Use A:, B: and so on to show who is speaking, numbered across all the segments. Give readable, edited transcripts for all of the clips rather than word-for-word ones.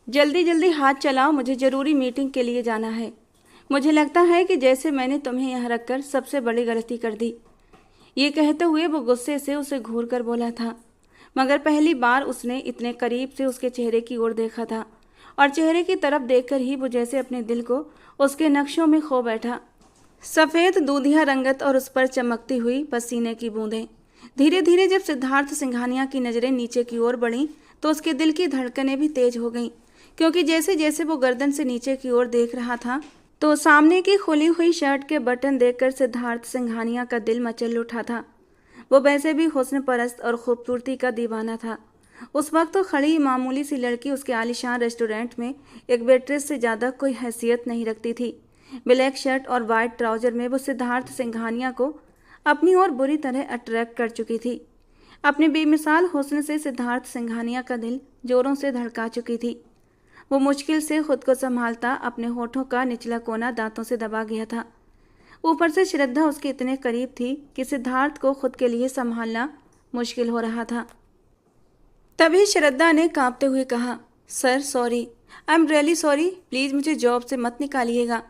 A: जल्दी जल्दी हाथ चलाओ, मुझे ज़रूरी मीटिंग के लिए जाना है। मुझे लगता है कि जैसे मैंने तुम्हें यहाँ रखकर सबसे बड़ी गलती कर दी। ये कहते हुए वो गुस्से से उसे घूर कर बोला था, मगर पहली बार उसने इतने करीब से उसके चेहरे की ओर देखा था और चेहरे की तरफ देखकर ही वो जैसे अपने दिल को उसके नक्शों में खो बैठा। सफ़ेद दूधिया रंगत और उस पर चमकती हुई पसीने की बूंदें। धीरे धीरे जब सिद्धार्थ सिंघानिया की नज़रें नीचे की ओर बढ़ीं तो उसके दिल की धड़कनें भी तेज हो गईं, क्योंकि जैसे जैसे वो गर्दन से नीचे की ओर देख रहा था तो सामने की खुली हुई शर्ट के बटन देखकर सिद्धार्थ सिंघानिया का दिल मचल उठा था। वो वैसे भी हुस्न परस्त और खूबसूरती का दीवाना था। उस वक्त तो खड़ी मामूली सी लड़की उसके आलीशान रेस्टोरेंट में एक वेट्रेस से ज़्यादा कोई हैसियत नहीं रखती थी। ब्लैक शर्ट और वाइट ट्राउजर में वो सिद्धार्थ सिंघानिया को अपनी ओर बुरी तरह अट्रैक्ट कर चुकी थी। अपने बेमिसाल हुस्न से सिद्धार्थ सिंघानिया का दिल जोरों से धड़का चुकी थी। वो मुश्किल से खुद को संभालता अपने होठों का निचला कोना दांतों से दबा गया था। ऊपर से श्रद्धा उसके इतने करीब थी कि सिद्धार्थ को खुद के लिए संभालना मुश्किल हो रहा था। तभी श्रद्धा ने कांपते हुए कहा, sir sorry, I am really sorry, please मुझे जॉब से मत निकालिएगा।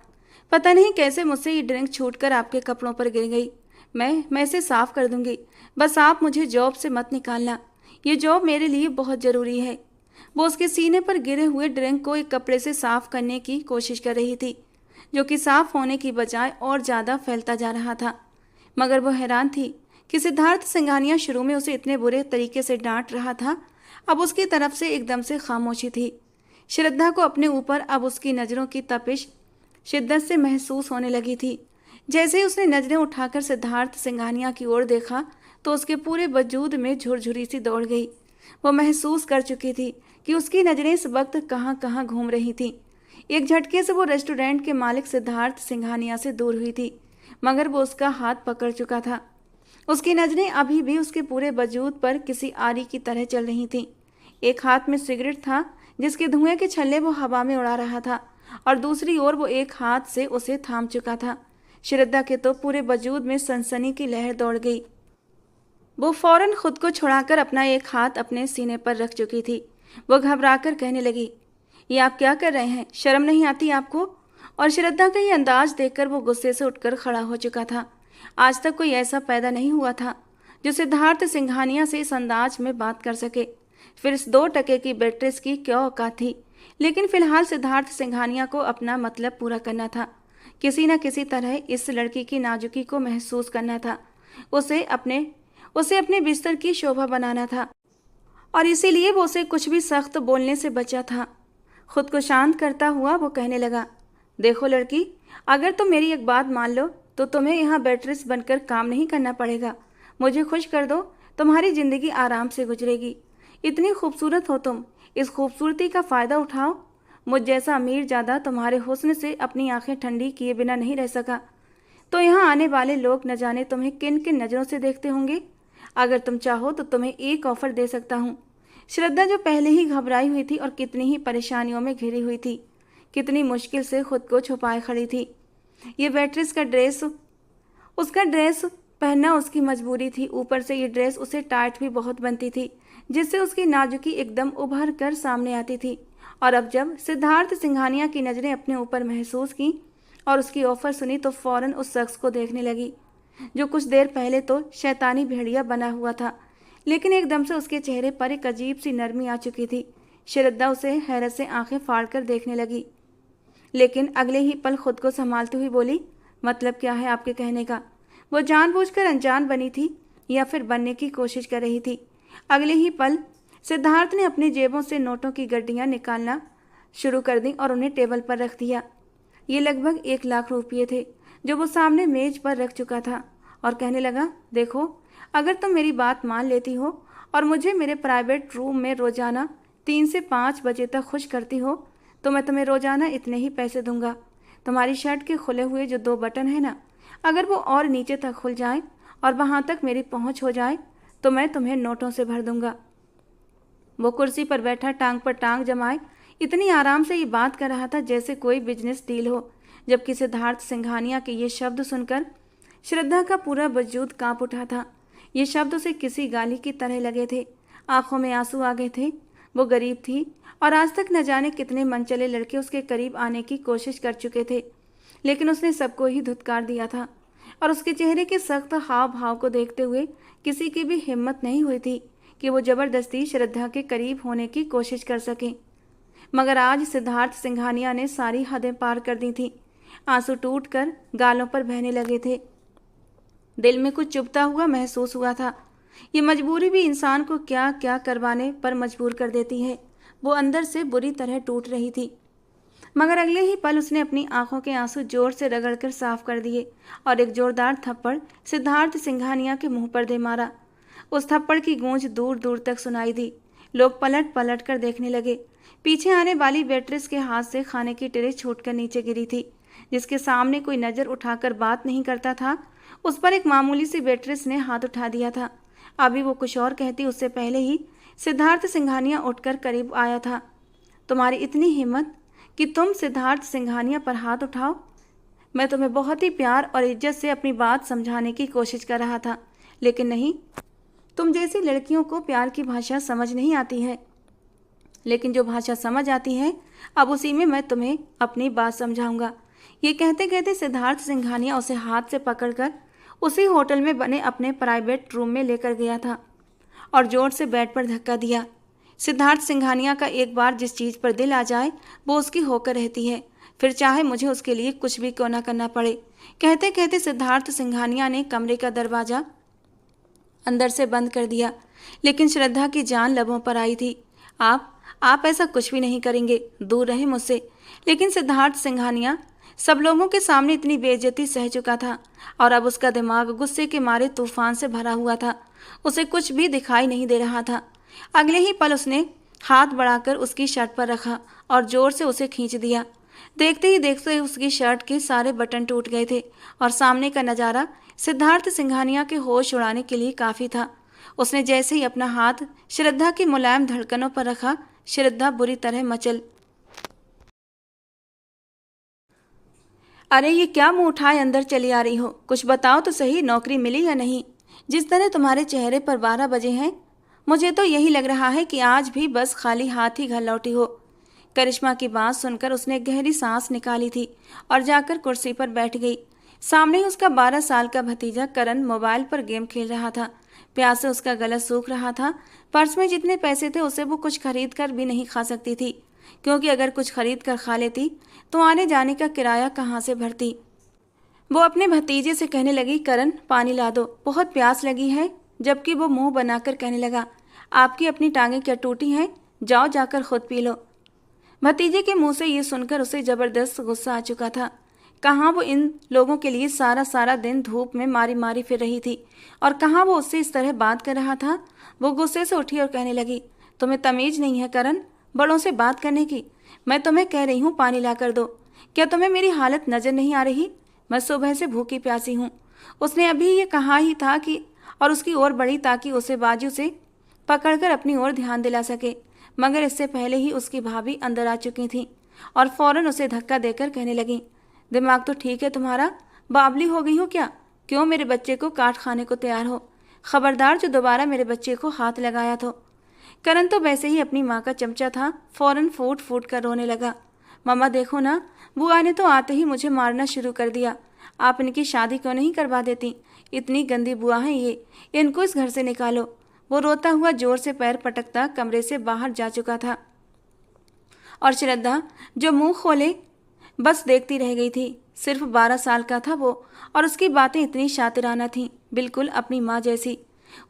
A: पता नहीं कैसे मुझसे ये ड्रिंक छूटकर आपके कपड़ों पर गिर गई। मैं इसे साफ़ कर दूंगी, बस आप मुझे जॉब से मत निकालना। ये जॉब मेरे लिए बहुत ज़रूरी है। वो उसके सीने पर गिरे हुए ड्रिंक को एक कपड़े से साफ़ करने की कोशिश कर रही थी, जो कि साफ़ होने की बजाय और ज़्यादा फैलता जा रहा था। मगर वो हैरान थी कि सिद्धार्थ सिंघानिया शुरू में उसे इतने बुरे तरीके से डांट रहा था, अब उसकी तरफ से एकदम से खामोशी थी। श्रद्धा को अपने ऊपर अब उसकी नज़रों की तपिश शिद्दत से महसूस होने लगी थी। जैसे ही उसने नज़रें उठाकर सिद्धार्थ सिंघानिया की ओर देखा तो उसके पूरे वजूद में झुरझुरी सी दौड़ गई। वो महसूस कर चुकी थी कि उसकी नज़रें इस वक्त कहाँ कहाँ घूम रही थीं। एक झटके से वो रेस्टोरेंट के मालिक सिद्धार्थ सिंघानिया से दूर हुई थी, मगर वो उसका हाथ पकड़ चुका था। उसकी नज़रें अभी भी उसके पूरे वजूद पर किसी आरी की तरह चल रही थीं। एक हाथ में सिगरेट था जिसके धुएं के छल्ले वो हवा में उड़ा रहा था, और दूसरी ओर वो एक हाथ से उसे थाम चुका था। श्रद्धा के तो पूरे वजूद में सनसनी की लहर दौड़ गई। वो फौरन खुद को छुड़ाकर अपना एक हाथ अपने सीने पर रख चुकी थी। वो घबराकर कहने लगी, ये आप क्या कर रहे हैं, शर्म नहीं आती आपको? और श्रद्धा का ये अंदाज देखकर वो गुस्से से उठकर खड़ा हो चुका था। आज तक कोई ऐसा पैदा नहीं हुआ था जो सिद्धार्थ सिंघानिया से इस अंदाज में बात कर सके। फिर इस 2 टके की बेट्रेस की क्या औकात थी। लेकिन फिलहाल सिद्धार्थ सिंघानिया को अपना मतलब पूरा करना था। किसी न किसी तरह इस लड़की की नाजुकी को महसूस करना था। उसे अपने बिस्तर की शोभा बनाना था, और इसीलिए वो उसे कुछ भी सख्त बोलने से बचा था। खुद को शांत करता हुआ वो कहने लगा, देखो लड़की, अगर तुम मेरी एक बात मान लो तो तुम्हें यहाँ बेट्रेस बनकर काम नहीं करना पड़ेगा। मुझे खुश कर दो, तुम्हारी ज़िंदगी आराम से गुजरेगी। इतनी खूबसूरत हो तुम, इस खूबसूरती का फ़ायदा उठाओ। मुझ जैसा अमीर ज़्यादा तुम्हारे हुस्न से अपनी आंखें ठंडी किए बिना नहीं रह सका, तो यहाँ आने वाले लोग न जाने तुम्हें किन किन नज़रों से देखते होंगे। अगर तुम चाहो तो तुम्हें एक ऑफ़र दे सकता हूँ। श्रद्धा जो पहले ही घबराई हुई थी और कितनी ही परेशानियों में घिरी हुई थी, कितनी मुश्किल से खुद को छुपाए खड़ी थी। ये वेट्रेस का ड्रेस, उसका ड्रेस पहनना उसकी मजबूरी थी। ऊपर से ये ड्रेस उसे टाइट भी बहुत बनती थी, जिससे उसकी नाजुकी एकदम उभर कर सामने आती थी। और अब जब सिद्धार्थ सिंघानिया की नज़रें अपने ऊपर महसूस की और उसकी ऑफ़र सुनी तो फ़ौरन उस शख्स को देखने लगी जो कुछ देर पहले तो शैतानी भेड़िया बना हुआ था, लेकिन एकदम से उसके चेहरे पर एक अजीब सी नरमी आ चुकी थी। श्रद्धा उसे हैरत से आंखें फाड़कर देखने लगी, लेकिन अगले ही पल खुद को संभालती हुई बोली, मतलब क्या है आपके कहने का? वो जानबूझकर अनजान बनी थी या फिर बनने की कोशिश कर रही थी? अगले ही पल सिद्धार्थ ने अपनी जेबों से नोटों की गड्डियाँ निकालना शुरू कर दी और उन्हें टेबल पर रख दिया। ये लगभग 1 लाख रुपये थे जो वो सामने मेज पर रख चुका था, और कहने लगा, देखो, अगर तुम मेरी बात मान लेती हो और मुझे मेरे प्राइवेट रूम में रोज़ाना 3 से 5 बजे तक खुश करती हो तो मैं तुम्हें रोज़ाना इतने ही पैसे दूंगा। तुम्हारी शर्ट के खुले हुए जो 2 बटन हैं ना, अगर वो और नीचे तक खुल जाएं और वहाँ तक मेरी पहुँच हो जाए तो मैं तुम्हें नोटों से भर दूंगा। वो कुर्सी पर बैठा टांग पर टांग जमाए इतनी आराम से ये बात कर रहा था जैसे कोई बिजनेस डील हो, जबकि सिद्धार्थ सिंघानिया के ये शब्द सुनकर श्रद्धा का पूरा वजूद कांप उठा था। ये शब्द उसे किसी गाली की तरह लगे थे। आंखों में आंसू आ गए थे। वो गरीब थी और आज तक न जाने कितने मनचले लड़के उसके करीब आने की कोशिश कर चुके थे, लेकिन उसने सबको ही धुतकार दिया था। और उसके चेहरे के सख्त हाव भाव को देखते हुए किसी की भी हिम्मत नहीं हुई थी कि वो जबरदस्ती श्रद्धा के करीब होने की कोशिश कर सके। मगर आज सिद्धार्थ सिंघानिया ने सारी हदें पार कर दी थी। आंसू टूटकर गालों पर बहने लगे थे। दिल में कुछ चुभता हुआ महसूस हुआ था। ये मजबूरी भी इंसान को क्या क्या करवाने पर मजबूर कर देती है। वो अंदर से बुरी तरह टूट रही थी। मगर अगले ही पल उसने अपनी आंखों के आंसू जोर से रगड़कर साफ कर दिए और एक जोरदार थप्पड़ सिद्धार्थ सिंघानिया के मुंह पर दे मारा। उस थप्पड़ की गूंज दूर दूर तक सुनाई दी। लोग पलट पलट कर देखने लगे। पीछे आने वाली वेट्रेस के हाथ से खाने की ट्रे छूटकर नीचे गिरी थी। जिसके सामने कोई नजर उठाकर बात नहीं करता था, उस पर एक मामूली सी वेट्रेस ने हाथ उठा दिया था। अभी वो कुछ और कहती उससे पहले ही सिद्धार्थ सिंघानिया उठकर करीब आया था। तुम्हारी इतनी हिम्मत कि तुम सिद्धार्थ सिंघानिया पर हाथ उठाओ? मैं तुम्हें बहुत ही प्यार और इज्जत से अपनी बात समझाने की कोशिश कर रहा था, लेकिन नहीं, तुम जैसी लड़कियों को प्यार की भाषा समझ नहीं आती है। लेकिन जो भाषा समझ आती है, अब उसी में मैं तुम्हें अपनी बात समझाऊंगा। ये कहते कहते सिद्धार्थ सिंघानिया उसे हाथ से पकड़कर उसी होटल में बने अपने प्राइवेट रूम में लेकर गया था और जोर से बेड पर धक्का दिया। सिद्धार्थ सिंघानिया का एक बार जिस चीज़ पर दिल आ जाए वो उसकी होकर रहती है, फिर चाहे मुझे उसके लिए कुछ भी क्यों ना करना पड़े। कहते कहते सिद्धार्थ सिंघानिया ने कमरे का दरवाज़ा अंदर से बंद कर दिया, लेकिन श्रद्धा की जान लबों पर आई थी। आप ऐसा कुछ भी नहीं करेंगे, दूर रहे मुझसे। लेकिन सिद्धार्थ सिंघानिया सब लोगों के सामने इतनी बेइज्जती सह चुका था और अब उसका दिमाग गुस्से के मारे तूफान से भरा हुआ था। उसे कुछ भी दिखाई नहीं दे रहा था। अगले ही पल उसने हाथ बढ़ाकर उसकी शर्ट पर रखा और जोर से उसे खींच दिया। देखते ही देखते उसकी शर्ट के सारे बटन टूट गए थे और सामने का नज़ारा सिद्धार्थ सिंघानिया के होश उड़ाने के लिए काफ़ी था। उसने जैसे ही अपना हाथ श्रद्धा की मुलायम धड़कनों पर रखा, श्रद्धा बुरी तरह मचल। अरे ये क्या मुंह उठाए अंदर चली आ रही हो? कुछ बताओ तो सही, नौकरी मिली या नहीं? जिस तरह तुम्हारे चेहरे पर 12 बजे हैं, मुझे तो यही लग रहा है कि आज भी बस खाली हाथ ही घर लौटी हो। करिश्मा की बात सुनकर उसने गहरी सांस निकाली थी और जाकर कुर्सी पर बैठ गई। सामने ही उसका 12 साल का भतीजा करण मोबाइल पर गेम खेल रहा था। प्यास से उसका गला सूख रहा था। पर्स में जितने पैसे थे उसे वो कुछ खरीद कर भी नहीं खा सकती थी, क्योंकि अगर कुछ खरीद कर खा लेती तो आने जाने का किराया कहाँ से भरती। वो अपने भतीजे से कहने लगी, करण पानी ला दो, बहुत प्यास लगी है। जबकि वो मुंह बनाकर कहने लगा, आपकी अपनी टांगें क्या टूटी हैं? जाओ जाकर खुद पी लो। भतीजे के मुंह से ये सुनकर उसे जबरदस्त गुस्सा आ चुका था। कहाँ वो इन लोगों के लिए सारा सारा दिन धूप में मारी मारी फिर रही थी और कहाँ वो उससे इस तरह बात कर रहा था। वो गुस्से से उठी और कहने लगी, तुम्हें तमीज नहीं है करण, बड़ों से बात करने की? मैं तुम्हें कह रही हूँ पानी ला कर दो। क्या तुम्हें मेरी हालत नजर नहीं आ रही? मैं सुबह से भूखी प्यासी हूँ। उसने अभी ये कहा ही था कि और उसकी ओर बढ़ी ताकि उसे बाजू से पकड़कर अपनी ओर ध्यान दिला सके, मगर इससे पहले ही उसकी भाभी अंदर आ चुकी थी और फौरन उसे धक्का देकर कहने लगी, दिमाग तो ठीक है तुम्हारा? बावली हो गई हो क्या? क्यों मेरे बच्चे को काट खाने को तैयार हो? खबरदार जो दोबारा मेरे बच्चे को हाथ लगाया तो। करण तो वैसे ही अपनी माँ का चमचा था, फौरन फूट फूट कर रोने लगा। मम्मा देखो ना, बुआ ने तो आते ही मुझे मारना शुरू कर दिया। आप इनकी शादी क्यों नहीं करवा देती? इतनी गंदी बुआ है ये, इनको इस घर से निकालो। वो रोता हुआ जोर से पैर पटकता कमरे से बाहर जा चुका था और श्रद्धा जो मुंह खोले बस देखती रह गई थी। सिर्फ 12 साल का था वो और उसकी बातें इतनी शातिराना थीं, बिल्कुल अपनी माँ जैसी।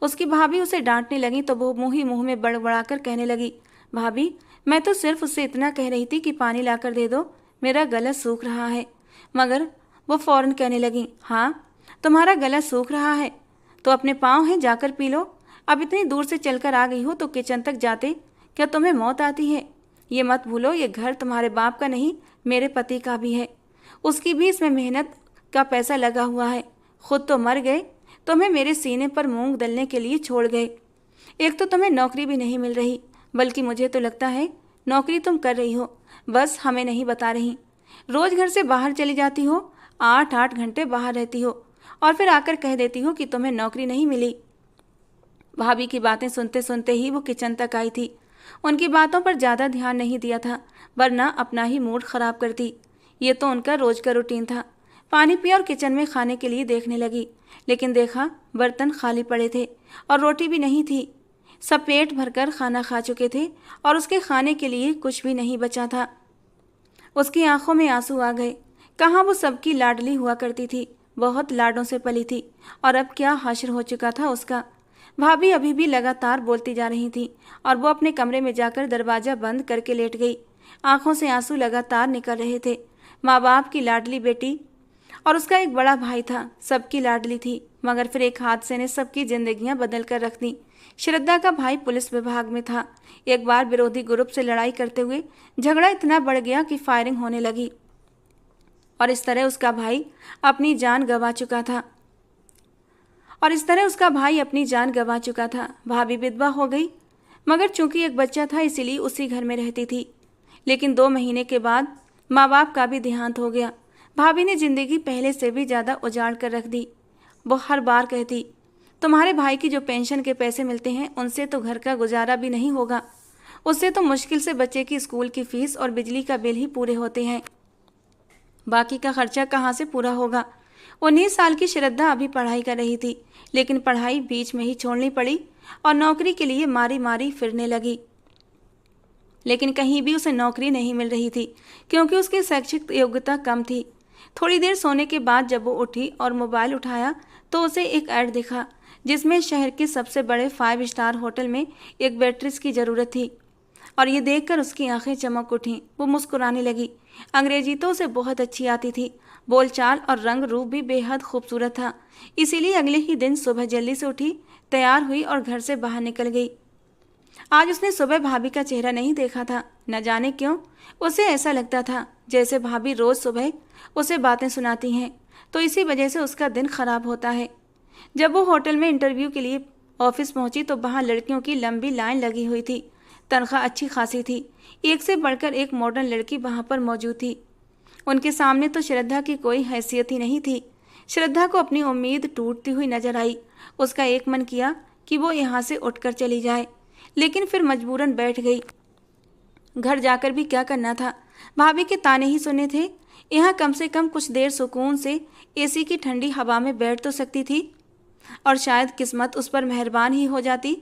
A: उसकी भाभी उसे डांटने लगी तो वो मुँह ही मुँह में बड़बड़ाकर कहने लगी, भाभी मैं तो सिर्फ उससे इतना कह रही थी कि पानी लाकर दे दो, मेरा गला सूख रहा है। मगर वो फौरन कहने लगी, हाँ तुम्हारा गला सूख रहा है तो अपने पाँव हैं, जाकर पी लो। अब इतनी दूर से चलकर आ गई हो तो किचन तक जाते क्या तुम्हें मौत आती है? ये मत भूलो, ये घर तुम्हारे बाप का नहीं, मेरे पति का भी है। उसकी भी इसमें मेहनत का पैसा लगा हुआ है। खुद तो मर गए, तुम्हें मेरे सीने पर मूंग दलने के लिए छोड़ गए। एक तो तुम्हें नौकरी भी नहीं मिल रही, बल्कि मुझे तो लगता है नौकरी तुम कर रही हो, बस हमें नहीं बता रही। रोज घर से बाहर चली जाती हो, 8-8 घंटे बाहर रहती हो और फिर आकर कह देती हो कि तुम्हें नौकरी नहीं मिली। भाभी की बातें सुनते सुनते ही वो किचन तक आई थी उनकी बातों पर ज़्यादा ध्यान नहीं दिया था, वरना अपना ही मूड ख़राब करती। ये तो उनका रोज़ का रूटीन था। पानी पिया और किचन में खाने के लिए देखने लगी, लेकिन देखा बर्तन खाली पड़े थे और रोटी भी नहीं थी। सब पेट भरकर खाना खा चुके थे और उसके खाने के लिए कुछ भी नहीं बचा था। उसकी आंखों में आंसू आ गए। कहाँ वो सबकी लाडली हुआ करती थी, बहुत लाडों से पली थी, और अब क्या हश्र हो चुका था उसका। भाभी अभी भी लगातार बोलती जा रही थी और वो अपने कमरे में जाकर दरवाज़ा बंद करके लेट गई। आंखों से आंसू लगातार निकल रहे थे। माँ बाप की लाडली बेटी और उसका एक बड़ा भाई था, सबकी लाडली थी, मगर फिर एक हादसे ने सबकी जिंदगियां बदल कर रख दी। श्रद्धा का भाई पुलिस विभाग में था। एक बार विरोधी ग्रुप से लड़ाई करते हुए झगड़ा इतना बढ़ गया कि फायरिंग होने लगी और इस तरह उसका भाई अपनी जान गंवा चुका था। भाभी विधवा हो गई, मगर चूंकि एक बच्चा था इसीलिए उसी घर में रहती थी। लेकिन 2 महीने के बाद माँ बाप का भी देहांत हो गया। भाभी ने जिंदगी पहले से भी ज़्यादा उजाड़ कर रख दी। वो हर बार कहती, तुम्हारे भाई की जो पेंशन के पैसे मिलते हैं उनसे तो घर का गुजारा भी नहीं होगा। उससे तो मुश्किल से बच्चे की स्कूल की फीस और बिजली का बिल ही पूरे होते हैं, बाकी का खर्चा कहाँ से पूरा होगा। 19 साल की श्रद्धा अभी पढ़ाई कर रही थी, लेकिन पढ़ाई बीच में ही छोड़नी पड़ी और नौकरी के लिए मारी मारी फिरने लगी। लेकिन कहीं भी उसे नौकरी नहीं मिल रही थी, क्योंकि उसकी शैक्षिक योग्यता कम थी। थोड़ी देर सोने के बाद जब वो उठी और मोबाइल उठाया तो उसे एक ऐड दिखा, जिसमें शहर के सबसे बड़े 5 स्टार होटल में एक वेट्रेस की ज़रूरत थी। और ये देखकर उसकी आंखें चमक उठीं। वो मुस्कुराने लगी। अंग्रेजी तो उसे बहुत अच्छी आती थी, बोलचाल और रंग रूप भी बेहद खूबसूरत था। इसीलिए अगले ही दिन सुबह जल्दी से उठी, तैयार हुई और घर से बाहर निकल गई। आज उसने सुबह भाभी का चेहरा नहीं देखा था। न जाने क्यों उसे ऐसा लगता था जैसे भाभी रोज़ सुबह उसे बातें सुनाती हैं, तो इसी वजह से उसका दिन खराब होता है। जब वो होटल में इंटरव्यू के लिए ऑफिस पहुंची तो वहाँ लड़कियों की लंबी लाइन लगी हुई थी। तनख्वाह अच्छी खासी थी। एक से बढ़कर एक मॉडर्न लड़की वहाँ पर मौजूद थी। उनके सामने तो श्रद्धा की कोई हैसियत ही नहीं थी। श्रद्धा को अपनी उम्मीद टूटती हुई नजर आई। उसका एक मन किया कि वो यहाँ से उठकर चली जाए, लेकिन फिर मजबूरन बैठ गई। घर जाकर भी क्या करना था, भाभी के ताने ही सुने थे। यहाँ कम से कम कुछ देर सुकून से एसी की ठंडी हवा में बैठ तो सकती थी, और शायद किस्मत उस पर मेहरबान ही हो जाती।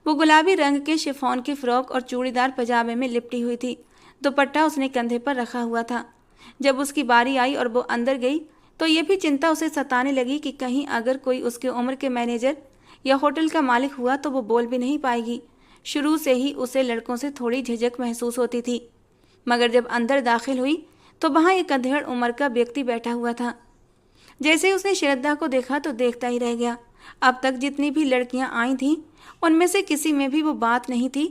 A: वो गुलाबी रंग के शिफॉन के फ्रॉक और चूड़ीदार पजामे में लिपटी हुई थी। दुपट्टा उसने कंधे पर रखा हुआ था। जब उसकी बारी आई और वो अंदर गई तो ये भी चिंता उसे सताने लगी कि कहीं अगर कोई उसके उम्र के मैनेजर या होटल का मालिक हुआ तो वो बोल भी नहीं पाएगी। शुरू से ही उसे लड़कों से थोड़ी झिझक महसूस होती थी, मगर जब अंदर दाखिल हुई तो वहाँ एक अंधेड़ उम्र का व्यक्ति बैठा हुआ था। जैसे ही उसने श्रद्धा को देखा तो देखता ही रह गया। अब तक जितनी भी लड़कियां आई थीं उनमें से किसी में भी वो बात नहीं थी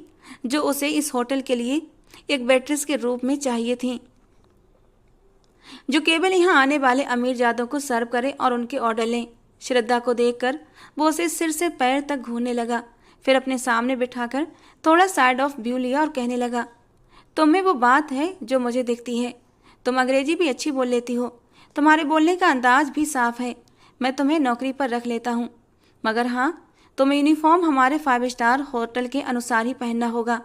A: जो उसे इस होटल के लिए एक वेट्रेस के रूप में चाहिए थी, जो केवल यहाँ आने वाले अमीरजादों को सर्व करे और उनके ऑर्डर लें। श्रद्धा को देखकर वो उसे सिर से पैर तक घूरने लगा, फिर अपने सामने बिठाकर थोड़ा साइड ऑफ व्यू लिया और कहने लगा, तुम्हें वो बात है जो मुझे दिखती है। तुम अंग्रेजी भी अच्छी बोल लेती हो, तुम्हारे बोलने का अंदाज भी साफ है। मैं तुम्हें नौकरी पर रख लेता हूँ, मगर हाँ, तुम्हें यूनिफॉर्म हमारे 5 स्टार होटल के अनुसार ही पहनना होगा।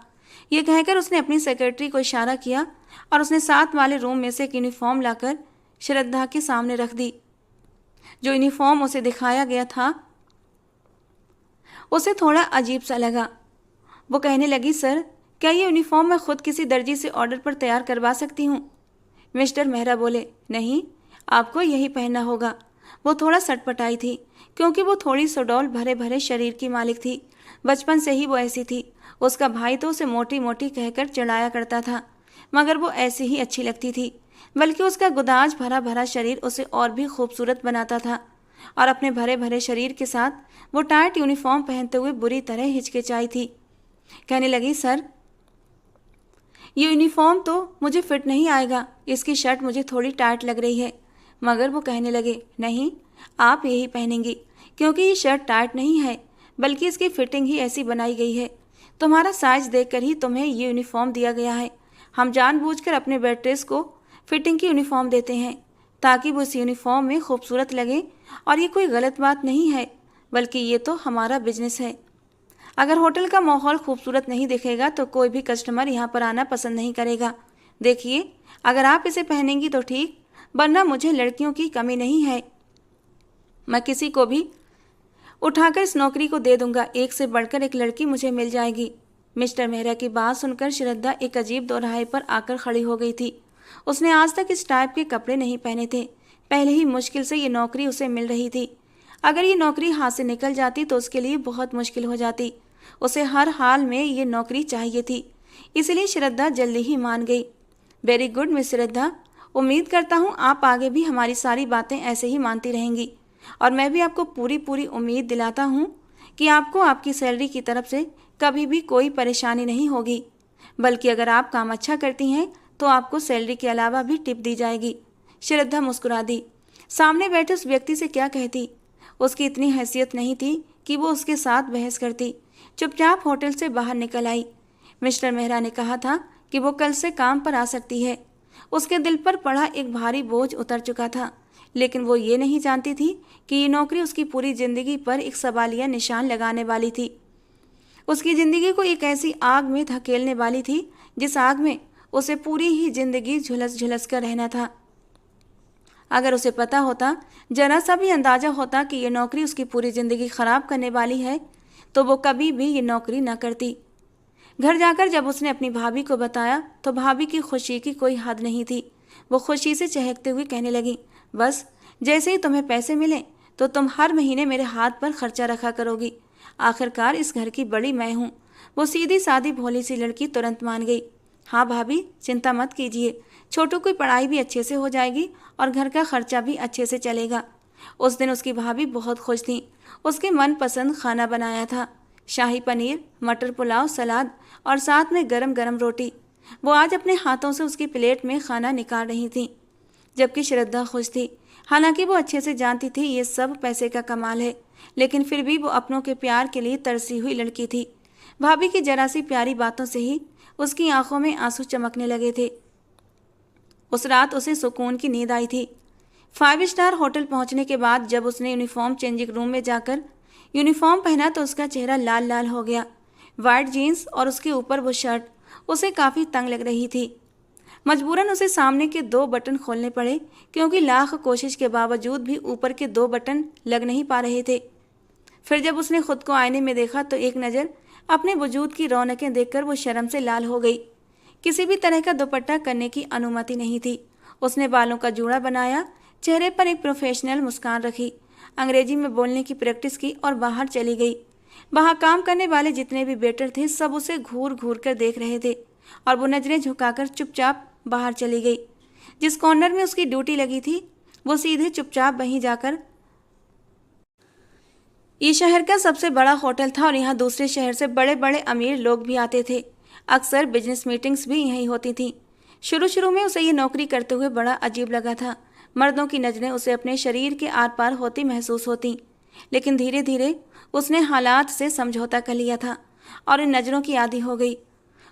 A: ये कहकर उसने अपनी सेक्रेटरी को इशारा किया और उसने साथ वाले रूम में से एक यूनिफॉर्म लाकर श्रद्धा के सामने रख दी। जो यूनिफॉर्म उसे दिखाया गया था उसे थोड़ा अजीब सा लगा। वो कहने लगी, सर, क्या ये यूनिफॉर्म मैं खुद किसी दर्जी से ऑर्डर पर तैयार करवा सकती हूँ? मिस्टर मेहरा बोले, नहीं, आपको यही पहनना होगा। वो थोड़ा सटपटाई थी, क्योंकि वो थोड़ी सुडौल भरे भरे शरीर की मालिक थी। बचपन से ही वो ऐसी थी। उसका भाई तो उसे मोटी मोटी कहकर चिढ़ाया करता था, मगर वो ऐसी ही अच्छी लगती थी। बल्कि उसका गुदाज भरा भरा शरीर उसे और भी खूबसूरत बनाता था। और अपने भरे भरे शरीर के साथ वो टाइट यूनिफॉर्म पहनते हुए बुरी तरह हिचकिचाई थी। कहने लगी, सर, ये यूनिफॉर्म तो मुझे फिट नहीं आएगा, इसकी शर्ट मुझे थोड़ी टाइट लग रही है। मगर वो कहने लगे, नहीं, आप यही पहनेंगी, क्योंकि ये शर्ट टाइट नहीं है, बल्कि इसकी फिटिंग ही ऐसी बनाई गई है। तुम्हारा साइज देखकर ही तुम्हें ये यूनिफॉर्म दिया गया है। हम जानबूझकर अपने वेट्रेस को फिटिंग की यूनिफॉर्म देते हैं, ताकि वो इस यूनिफॉर्म में खूबसूरत लगे। और ये कोई गलत बात नहीं है, बल्कि ये तो हमारा बिजनेस है। अगर होटल का माहौल खूबसूरत नहीं दिखेगा तो कोई भी कस्टमर यहाँ पर आना पसंद नहीं करेगा। देखिए, अगर आप इसे पहनेंगी तो ठीक, वरना मुझे लड़कियों की कमी नहीं है। मैं किसी को भी उठाकर इस नौकरी को दे दूंगा, एक से बढ़कर एक लड़की मुझे मिल जाएगी। मिस्टर मेहरा की बात सुनकर श्रद्धा एक अजीब दोराहे पर आकर खड़ी हो गई थी। उसने आज तक इस टाइप के कपड़े नहीं पहने थे। पहले ही मुश्किल से ये नौकरी उसे मिल रही थी। अगर ये नौकरी हाथ से निकल जाती तो उसके लिए बहुत मुश्किल हो जाती। उसे हर हाल में ये नौकरी चाहिए थी, इसलिए श्रद्धा जल्दी ही मान गई। वेरी गुड मिस श्रद्धा, उम्मीद करता हूँ आप आगे भी हमारी सारी बातें ऐसे ही मानती रहेंगी, और मैं भी आपको पूरी पूरी उम्मीद दिलाता हूँ कि आपको आपकी सैलरी की तरफ से कभी भी कोई परेशानी नहीं होगी, बल्कि अगर आप काम अच्छा करती हैं तो आपको सैलरी के अलावा भी टिप दी जाएगी। श्रद्धा मुस्कुरा दी। सामने बैठे उस व्यक्ति से क्या कहती, उसकी इतनी हैसियत नहीं थी कि वो उसके साथ बहस करती। चुपचाप होटल से बाहर निकल आई। मिस्टर मेहरा ने कहा था कि वो कल से काम पर आ सकती है। उसके दिल पर पड़ा एक भारी बोझ उतर चुका था, लेकिन वो ये नहीं जानती थी कि ये नौकरी उसकी पूरी जिंदगी पर एक सवालिया निशान लगाने वाली थी। उसकी जिंदगी को एक ऐसी आग में धकेलने वाली थी जिस आग में उसे पूरी ही जिंदगी झुलस झुलस कर रहना था। अगर उसे पता होता, जरा सा भी अंदाजा होता कि ये नौकरी उसकी पूरी जिंदगी खराब करने वाली है, तो वो कभी भी ये नौकरी न करती। घर जाकर जब उसने अपनी भाभी को बताया तो भाभी की खुशी की कोई हद नहीं थी। वो खुशी से चहकते हुए कहने लगी, बस जैसे ही तुम्हें पैसे मिले तो तुम हर महीने मेरे हाथ पर खर्चा रखा करोगी। आखिरकार इस घर की बड़ी मैं हूँ। वो सीधी सादी भोली सी लड़की तुरंत मान गई। हाँ भाभी, चिंता मत कीजिए, छोटू की पढ़ाई भी अच्छे से हो जाएगी और घर का खर्चा भी अच्छे से चलेगा। उस दिन उसकी भाभी बहुत खुश थी। उसके मनपसंद खाना बनाया था, शाही पनीर, मटर पुलाव, सलाद और साथ में गरम गरम रोटी। वो आज अपने हाथों से उसकी प्लेट में खाना निकाल रही थी, जबकि श्रद्धा खुश थी। हालांकि वो अच्छे से जानती थी ये सब पैसे का कमाल है, लेकिन फिर भी वो अपनों के प्यार के लिए तरसी हुई लड़की थी। भाभी की जरा सी प्यारी बातों से ही उसकी आंखों में आंसू चमकने लगे थे। उस रात उसे सुकून की नींद आई थी। 5 स्टार होटल पहुंचने के बाद जब उसने यूनिफॉर्म चेंजिंग रूम में जाकर यूनिफॉर्म पहना तो उसका चेहरा लाल लाल हो गया। वाइट जीन्स और उसके ऊपर वो शर्ट उसे काफ़ी तंग लग रही थी। मजबूरन उसे सामने के 2 बटन खोलने पड़े, क्योंकि लाख कोशिश के बावजूद भी ऊपर के 2 बटन लग नहीं पा रहे थे। फिर जब उसने खुद को आईने में देखा तो एक नज़र अपने वजूद की रौनकें देखकर वो शर्म से लाल हो गई। किसी भी तरह का दुपट्टा करने की अनुमति नहीं थी। उसने बालों का जूड़ा बनाया, चेहरे पर एक प्रोफेशनल मुस्कान रखी, अंग्रेजी में बोलने की प्रैक्टिस की और बाहर चली गई। वहाँ काम करने वाले जितने भी वेटर थे सब उसे घूर घूर कर देख रहे थे और वो नजरें झुकाकर चुपचाप बाहर चली गई। जिस कॉर्नर में उसकी ड्यूटी लगी थी वो सीधे चुपचाप वहीं जाकर, ये शहर का सबसे बड़ा होटल था और यहाँ दूसरे शहर से बड़े बड़े अमीर लोग भी आते थे। अक्सर बिजनेस मीटिंग्स भी यहीं होती थीं। शुरू शुरू में उसे ये नौकरी करते हुए बड़ा अजीब लगा था। मर्दों की नज़रें उसे अपने शरीर के आर पार होती महसूस होती, लेकिन धीरे धीरे उसने हालात से समझौता कर लिया था और इन नज़रों की आदी हो गई।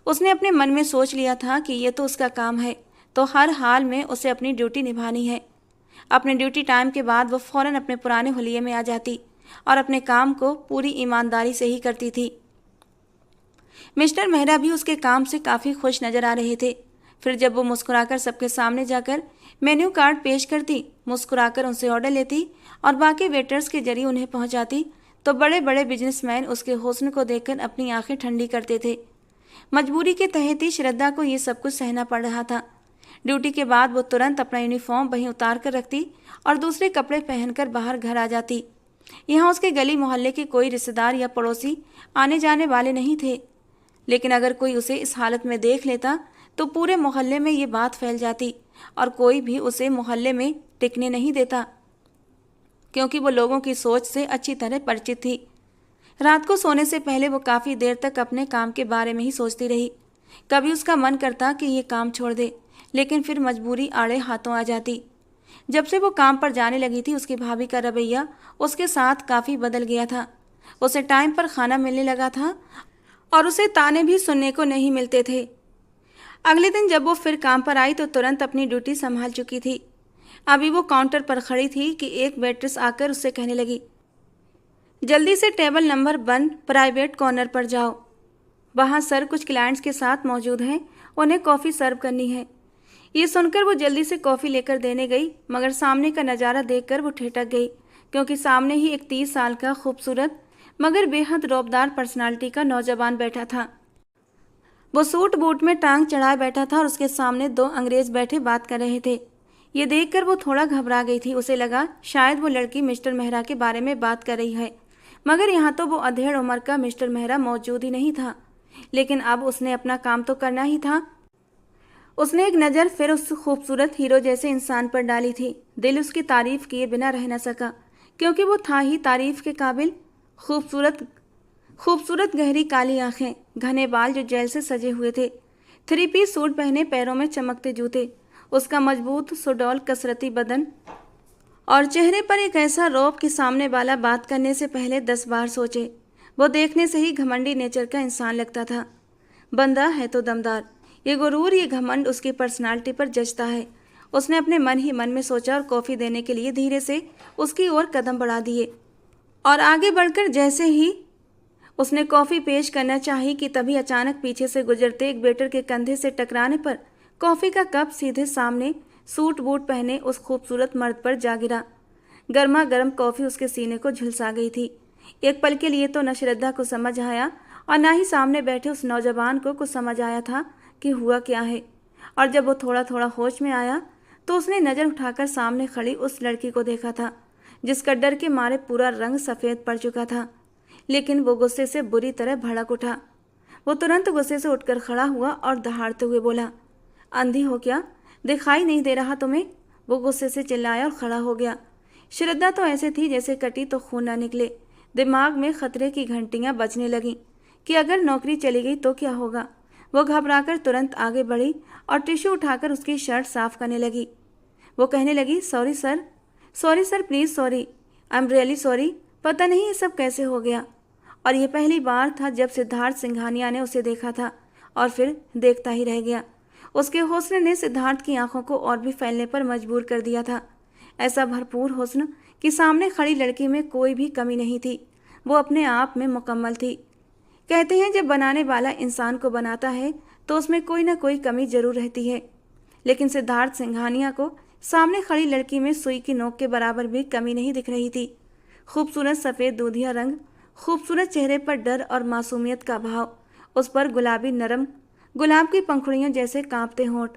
A: उसने अपने मन में सोच लिया था कि ये तो उसका काम है, तो हर हाल में उसे अपनी ड्यूटी निभानी है। अपने ड्यूटी टाइम के बाद वो फ़ौरन अपने पुराने हुलिये में आ जाती और अपने काम को पूरी ईमानदारी से ही करती थी। मिस्टर मेहरा भी उसके काम से काफ़ी खुश नज़र आ रहे थे। फिर जब वो मुस्कुराकर सबके सामने जाकर मेन्यू कार्ड पेश करती, मुस्कुराकर उनसे ऑर्डर लेती और बाकी वेटर्स के जरिए उन्हें पहुंचाती, तो बड़े बड़े बिजनेसमैन उसके हुस्न को देखकर अपनी आंखें ठंडी करते थे। मजबूरी के तहत ही श्रद्धा को ये सब कुछ सहना पड़ रहा था। ड्यूटी के बाद वो तुरंत अपना यूनिफॉर्म वहीं उतार कर रखती और दूसरे कपड़े पहनकर बाहर घर आ जाती। यहाँ उसके गली मोहल्ले के कोई रिश्तेदार या पड़ोसी आने जाने वाले नहीं थे, लेकिन अगर कोई उसे इस हालत में देख लेता तो पूरे मोहल्ले में ये बात फैल जाती और कोई भी उसे मोहल्ले में टिकने नहीं देता, क्योंकि वो लोगों की सोच से अच्छी तरह परिचित थी। रात को सोने से पहले वो काफ़ी देर तक अपने काम के बारे में ही सोचती रही। कभी उसका मन करता कि ये काम छोड़ दे, लेकिन फिर मजबूरी आड़े हाथों आ जाती। जब से वो काम पर जाने लगी थी उसकी भाभी का रवैया उसके साथ काफ़ी बदल गया था। उसे टाइम पर खाना मिलने लगा था और उसे ताने भी सुनने को नहीं मिलते थे। अगले दिन जब वो फिर काम पर आई तो तुरंत अपनी ड्यूटी संभाल चुकी थी। अभी वो काउंटर पर खड़ी थी कि एक वेट्रेस आकर उससे कहने लगी, जल्दी से टेबल नंबर 1 प्राइवेट कॉर्नर पर जाओ। वहाँ सर कुछ क्लाइंट्स के साथ मौजूद हैं, उन्हें कॉफ़ी सर्व करनी है। ये सुनकर वो जल्दी से कॉफ़ी लेकर देने गई, मगर सामने का नज़ारा देखकर वो ठिठक गई, क्योंकि सामने ही एक 30 साल का खूबसूरत मगर बेहद रौबदार पर्सनालिटी का नौजवान बैठा था। वो सूट बूट में टांग चढ़ाए बैठा था और उसके सामने 2 अंग्रेज बैठे बात कर रहे थे। ये देखकर वो थोड़ा घबरा गई थी। उसे लगा शायद वो लड़की मिस्टर मेहरा के बारे में बात कर रही है, मगर यहाँ तो वो अधेड़ उम्र का मिस्टर मेहरा मौजूद ही नहीं था। लेकिन अब उसने अपना काम तो करना ही था। उसने एक नज़र फिर उस खूबसूरत हीरो जैसे इंसान पर डाली थी। दिल उसकी तारीफ किए बिना रह न सका, क्योंकि वो था ही तारीफ के काबिल। खूबसूरत खूबसूरत गहरी काली आंखें, घने बाल जो जेल से सजे हुए थे, 3 पीस सूट पहने, पैरों में चमकते जूते, उसका मजबूत सुडौल कसरती बदन और चेहरे पर एक ऐसा रौब कि सामने वाला बात करने से पहले 10 बार सोचे। वो देखने से ही घमंडी नेचर का इंसान लगता था। बंदा है तो दमदार। ये गुरूर, ये घमंड उसकी पर्सनालिटी पर जचता है। उसने अपने मन ही मन में सोचा और कॉफ़ी देने के लिए धीरे से उसकी ओर कदम बढ़ा दिए। और आगे बढ़कर जैसे ही उसने कॉफ़ी पेश करना चाही कि तभी अचानक पीछे से गुजरते एक वेटर के कंधे से टकराने पर कॉफ़ी का कप सीधे सामने सूट बूट पहने उस खूबसूरत मर्द पर जा गिरा। गर्मा गर्म कॉफ़ी उसके सीने को झुलसा गई थी। एक पल के लिए तो न श्रद्धा को समझ आया और न ही सामने बैठे उस नौजवान को कुछ समझ आया था कि हुआ क्या है। और जब वो थोड़ा थोड़ा होश में आया तो उसने नज़र उठाकर सामने खड़ी उस लड़की को देखा था, जिसका डर के मारे पूरा रंग सफ़ेद पड़ चुका था। लेकिन वो गुस्से से बुरी तरह भड़क उठा। वो तुरंत गुस्से से उठकर खड़ा हुआ और दहाड़ते हुए बोला, अंधी हो क्या? दिखाई नहीं दे रहा तुम्हें? वो गुस्से से चिल्लाया और खड़ा हो गया। श्रद्धा तो ऐसे थी जैसे कटी तो खून ना निकले। दिमाग में खतरे की घंटियां बजने लगीं कि अगर नौकरी चली गई तो क्या होगा। वो घबराकर तुरंत आगे बढ़ी और टिश्यू उठाकर उसकी शर्ट साफ करने लगी। वो कहने लगी, sorry sir, please sorry, I am really sorry. पता नहीं ये सब कैसे हो गया। और ये पहली बार था जब सिद्धार्थ सिंघानिया ने उसे देखा था और फिर देखता ही रह गया। उसके हुस्न ने सिद्धार्थ की आंखों को और भी फैलने पर मजबूर कर दिया था। ऐसा भरपूर हुस्न कि सामने खड़ी लड़की में कोई भी कमी नहीं थी। वो अपने आप में मुकम्मल थी। कहते हैं जब बनाने वाला इंसान को बनाता है तो उसमें कोई ना कोई कमी जरूर रहती है। लेकिन सिद्धार्थ सिंघानिया को सामने खड़ी लड़की में सुई की नोक के बराबर भी कमी नहीं दिख रही थी। खूबसूरत सफ़ेद दूधिया रंग, खूबसूरत चेहरे पर डर और मासूमियत का भाव, उस पर गुलाबी नरम गुलाब की पंखुड़ियों जैसे कांपते होंठ,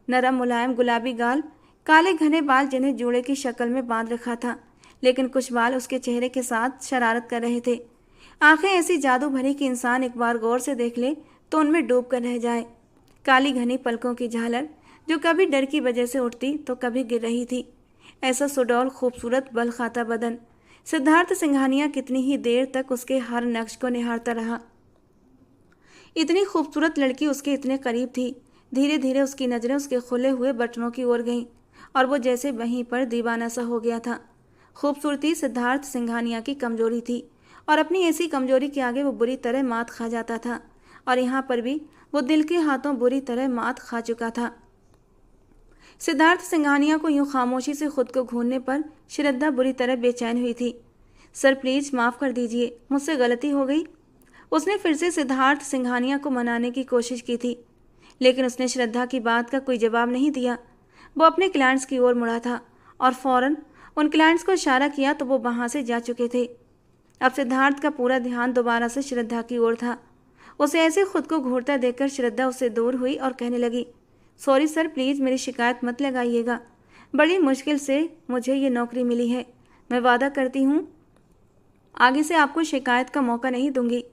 A: नरम मुलायम गुलाबी गाल, काले घने बाल जिन्हें जूड़े की शक्ल में बांध रखा था, लेकिन कुछ बाल उसके चेहरे के साथ शरारत कर रहे थे। आंखें ऐसी जादू भरी कि इंसान एक बार गौर से देख ले तो उनमें डूब कर रह जाए। काली घनी पलकों की झालर जो कभी डर की वजह से उठती तो कभी गिर रही थी। ऐसा सुडौल खूबसूरत बल खाता बदन। सिद्धार्थ सिंघानिया कितनी ही देर तक उसके हर नक्श को निहारता रहा। इतनी खूबसूरत लड़की उसके इतने करीब थी। धीरे धीरे उसकी नज़रें उसके खुले हुए बटनों की ओर गईं और वो जैसे वहीं पर दीवाना सा हो गया था। खूबसूरती सिद्धार्थ सिंघानिया की कमजोरी थी और अपनी ऐसी कमजोरी के आगे वो बुरी तरह मात खा जाता था। और यहाँ पर भी वो दिल के हाथों बुरी तरह मात खा चुका था। सिद्धार्थ सिंघानिया को यूं खामोशी से खुद को घूरने पर श्रद्धा बुरी तरह बेचैन हुई थी। सर प्लीज माफ़ कर दीजिए, मुझसे गलती हो गई। उसने फिर से सिद्धार्थ सिंघानिया को मनाने की कोशिश की थी, लेकिन उसने श्रद्धा की बात का कोई जवाब नहीं दिया। वो अपने क्लाइंट्स की ओर मुड़ा था और फौरन उन क्लाइंट्स को इशारा किया तो वो वहाँ से जा चुके थे। अब सिद्धार्थ का पूरा ध्यान दोबारा से श्रद्धा की ओर था। उसे ऐसे खुद को घूरता देखकर श्रद्धा उससे दूर हुई और कहने लगी, सॉरी सर, प्लीज़ मेरी शिकायत मत लगाइएगा। बड़ी मुश्किल से मुझे ये नौकरी मिली है। मैं वादा करती हूँ आगे से आपको शिकायत का मौका नहीं दूंगी,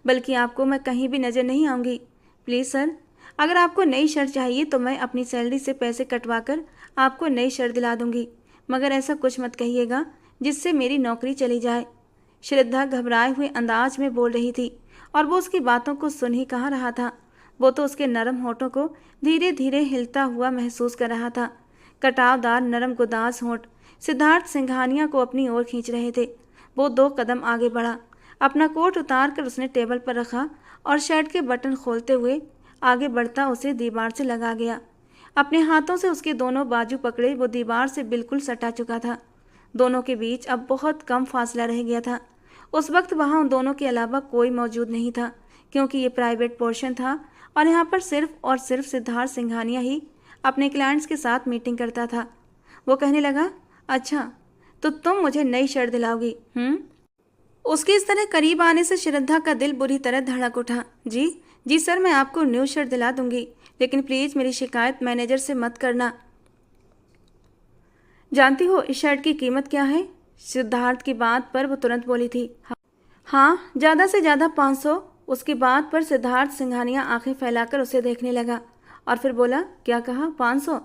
A: बल्कि आपको मैं कहीं भी नज़र नहीं आऊँगी। प्लीज़ सर, अगर आपको नई शर्ट चाहिए तो मैं अपनी सैलरी से पैसे कटवा कर आपको नई शर्ट दिला दूंगी, मगर ऐसा कुछ मत कहिएगा जिससे मेरी नौकरी चली जाए। श्रद्धा घबराए हुए अंदाज में बोल रही थी और वो उसकी बातों को सुन ही कहाँ रहा था। वो तो उसके नरम होठों को धीरे धीरे हिलता हुआ महसूस कर रहा था। कटावदार नरम गुदास होंठ सिद्धार्थ सिंघानिया को अपनी ओर खींच रहे थे। वो 2 कदम आगे बढ़ा, अपना कोट उतार कर उसने टेबल पर रखा और शर्ट के बटन खोलते हुए आगे बढ़ता उसे दीवार से लगा गया। अपने हाथों से उसके दोनों बाजू पकड़े वो दीवार से बिल्कुल सटा चुका था। दोनों के बीच अब बहुत कम फासला रह गया था। उस वक्त वहाँ उन दोनों के अलावा कोई मौजूद नहीं था, क्योंकि ये प्राइवेट पोर्शन था और यहाँ पर सिर्फ और सिर्फ सिद्धार्थ सिंघानिया ही अपने क्लाइंट्स के साथ मीटिंग करता था। वो कहने लगा, अच्छा तो तुम मुझे नई शर्ट दिलाओगी? उसके इस तरह करीब आने से श्रद्धा का दिल बुरी तरह धड़क उठा। जी जी सर, मैं आपको न्यू शर्ट दिला दूंगी, लेकिन प्लीज़ मेरी शिकायत मैनेजर से मत करना। जानती हो इस शर्ट की कीमत क्या है? सिद्धार्थ की बात पर वो तुरंत बोली थी, हाँ ज़्यादा से ज़्यादा 500। उसकी बात पर सिद्धार्थ सिंघानिया आंखें फैलाकर उसे देखने लगा और फिर बोला, क्या कहा? 500?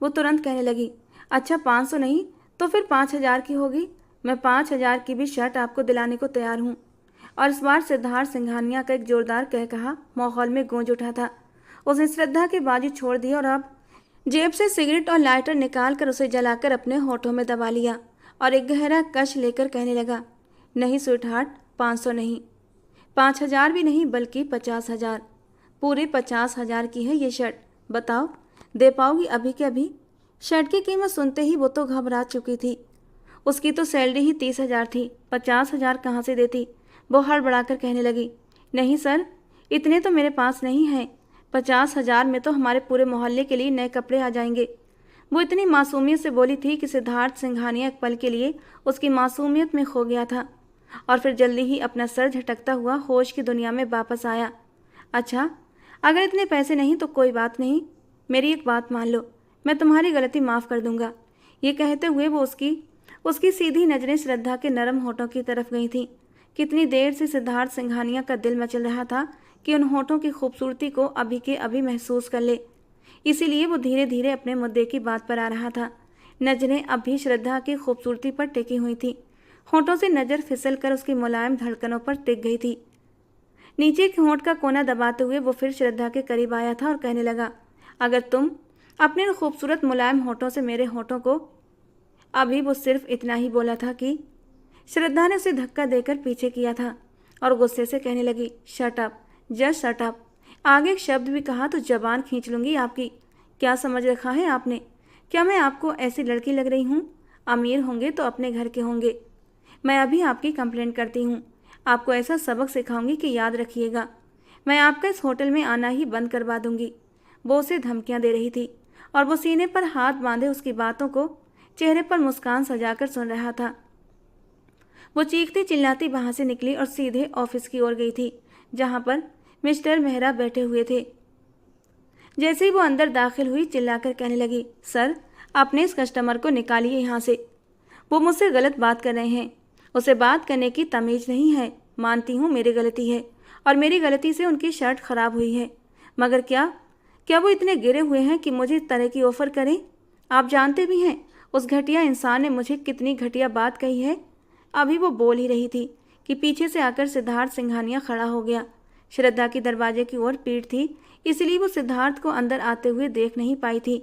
A: वो तुरंत कहने लगी, अच्छा 500 नहीं तो फिर 5000 की होगी। मैं 5000 की भी शर्ट आपको दिलाने को तैयार हूँ। और इस बार सिद्धार्थ सिंघानिया का एक जोरदार कह कहा माहौल में गूंज उठा था। उसने श्रद्धा के बाजू छोड़ दिया और अब जेब से सिगरेट और लाइटर निकाल कर उसे जलाकर अपने होठों में दबा लिया और एक गहरा कश लेकर कहने लगा, नहीं स्वीटहार्ट, 500 नहीं, 5000 भी नहीं, बल्कि 50,000। पूरे 50,000 की है ये शर्ट। बताओ दे पाओगी अभी के अभी? शर्ट की कीमत सुनते ही वो तो घबरा चुकी थी। उसकी तो सैलरी ही 30,000 थी, 50,000 कहाँ से देती? वो हड़बड़ाकर कहने लगी, नहीं सर, इतने तो मेरे पास नहीं हैं। 50,000 में तो हमारे पूरे मोहल्ले के लिए नए कपड़े आ जाएंगे। वो इतनी मासूमियत से बोली थी कि सिद्धार्थ सिंघानिया एक पल के लिए उसकी मासूमियत में खो गया था और फिर जल्दी ही अपना सर झटकता हुआ होश की दुनिया में वापस आया। अच्छा, अगर इतने पैसे नहीं तो कोई बात नहीं, मेरी एक बात मान लो, मैं तुम्हारी गलती माफ़ कर दूंगा। ये कहते हुए वो उसकी सीधी नज़रें श्रद्धा के नरम होठों की तरफ गई थीं। कितनी देर से सिद्धार्थ सिंघानिया का दिल मचल रहा था कि उन होठों की खूबसूरती को अभी के अभी महसूस कर ले। इसीलिए वो धीरे धीरे अपने मुद्दे की बात पर आ रहा था। नजरें अब भी श्रद्धा की खूबसूरती पर टिकी हुई थी। होठों से नज़र फिसल कर उसकी मुलायम धड़कनों पर टिक गई थी। नीचे के होंठ का कोना दबाते हुए वो फिर श्रद्धा के करीब आया था और कहने लगा, अगर तुम अपने खूबसूरत मुलायम होठों से मेरे होठों को, अभी वो सिर्फ इतना ही बोला था कि श्रद्धा ने उसे धक्का देकर पीछे किया था और गुस्से से कहने लगी, shut up, just shut up. आगे एक शब्द भी कहा तो जबान खींच लूंगी आपकी। क्या समझ रखा है आपने? क्या मैं आपको ऐसी लड़की लग रही हूँ? अमीर होंगे तो अपने घर के होंगे। मैं अभी आपकी कंप्लेंट करती हूँ। आपको ऐसा सबक सिखाऊंगी कि याद रखिएगा, मैं आपका इस होटल में आना ही बंद करवा दूंगी। वो उसे धमकियाँ दे रही थी और वो सीने पर हाथ बांधे उसकी बातों को चेहरे पर मुस्कान सजाकर सुन रहा था। वो चीखती चिल्लाती वहाँ से निकली और सीधे ऑफिस की ओर गई थी, जहाँ पर मिस्टर मेहरा बैठे हुए थे। जैसे ही वो अंदर दाखिल हुई, चिल्लाकर कहने लगी, सर अपने इस कस्टमर को निकालिए यहाँ से। वो मुझसे गलत बात कर रहे हैं। उसे बात करने की तमीज़ नहीं है। मानती हूँ मेरी गलती है और मेरी गलती से उनकी शर्ट खराब हुई है, मगर क्या वो इतने गिरे हुए हैं कि मुझे इस तरह की ऑफ़र करें? आप जानते भी हैं उस घटिया इंसान ने मुझे कितनी घटिया बात कही है। अभी वो बोल ही रही थी कि पीछे से आकर सिद्धार्थ सिंघानिया खड़ा हो गया। श्रद्धा की दरवाजे की ओर पीठ थी, इसलिए वो सिद्धार्थ को अंदर आते हुए देख नहीं पाई थी।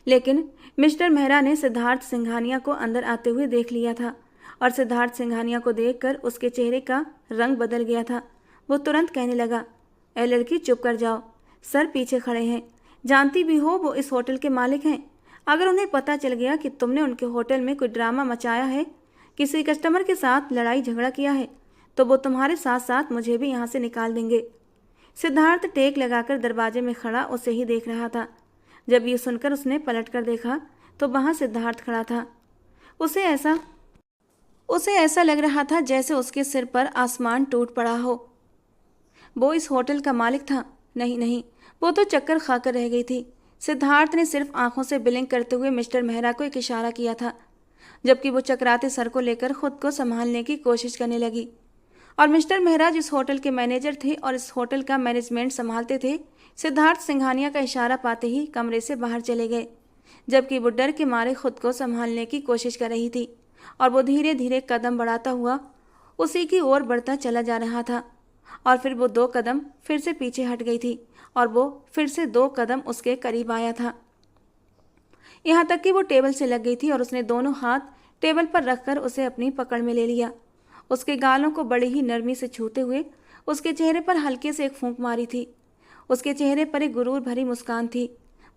A: लेकिन मिस्टर मेहरा ने सिद्धार्थ सिंघानिया को अंदर आते हुए देख लिया था और सिद्धार्थ सिंघानिया को देखकर उसके चेहरे का रंग बदल गया था। वो तुरंत कहने लगा, ए लड़की चुप कर जाओ, सर पीछे खड़े हैं। जानती भी हो वो इस होटल के मालिक हैं। अगर उन्हें पता चल गया कि तुमने उनके होटल में कोई ड्रामा मचाया है, किसी कस्टमर के साथ लड़ाई झगड़ा किया है, तो वो तुम्हारे साथ साथ मुझे भी यहाँ से निकाल देंगे। सिद्धार्थ टेक लगाकर दरवाजे में खड़ा उसे ही देख रहा था। जब ये सुनकर उसने पलट कर देखा तो वहाँ सिद्धार्थ खड़ा था। उसे ऐसा लग रहा था जैसे उसके सिर पर आसमान टूट पड़ा हो। वो इस होटल का मालिक था? नहीं, वो तो चक्कर खाकर रह गई थी। सिद्धार्थ ने सिर्फ आंखों से बिलिंग करते हुए मिस्टर मेहरा को एक इशारा किया था, जबकि वो चकराते सर को लेकर खुद को संभालने की कोशिश करने लगी। और मिस्टर मेहरा जिस होटल के मैनेजर थे और इस होटल का मैनेजमेंट संभालते थे, सिद्धार्थ सिंघानिया का इशारा पाते ही कमरे से बाहर चले गए, जबकि वो डर के मारे खुद को संभालने की कोशिश कर रही थी। और वो धीरे धीरे कदम बढ़ाता हुआ उसी की ओर बढ़ता चला जा रहा था। और फिर वो 2 कदम फिर से पीछे हट गई थी और वो फिर से 2 कदम उसके करीब आया था, यहाँ तक कि वो टेबल से लग गई थी और उसने दोनों हाथ टेबल पर रखकर उसे अपनी पकड़ में ले लिया। उसके गालों को बड़ी ही नरमी से छूते हुए उसके चेहरे पर हल्के से एक फूंक मारी थी। उसके चेहरे पर एक गुरूर भरी मुस्कान थी।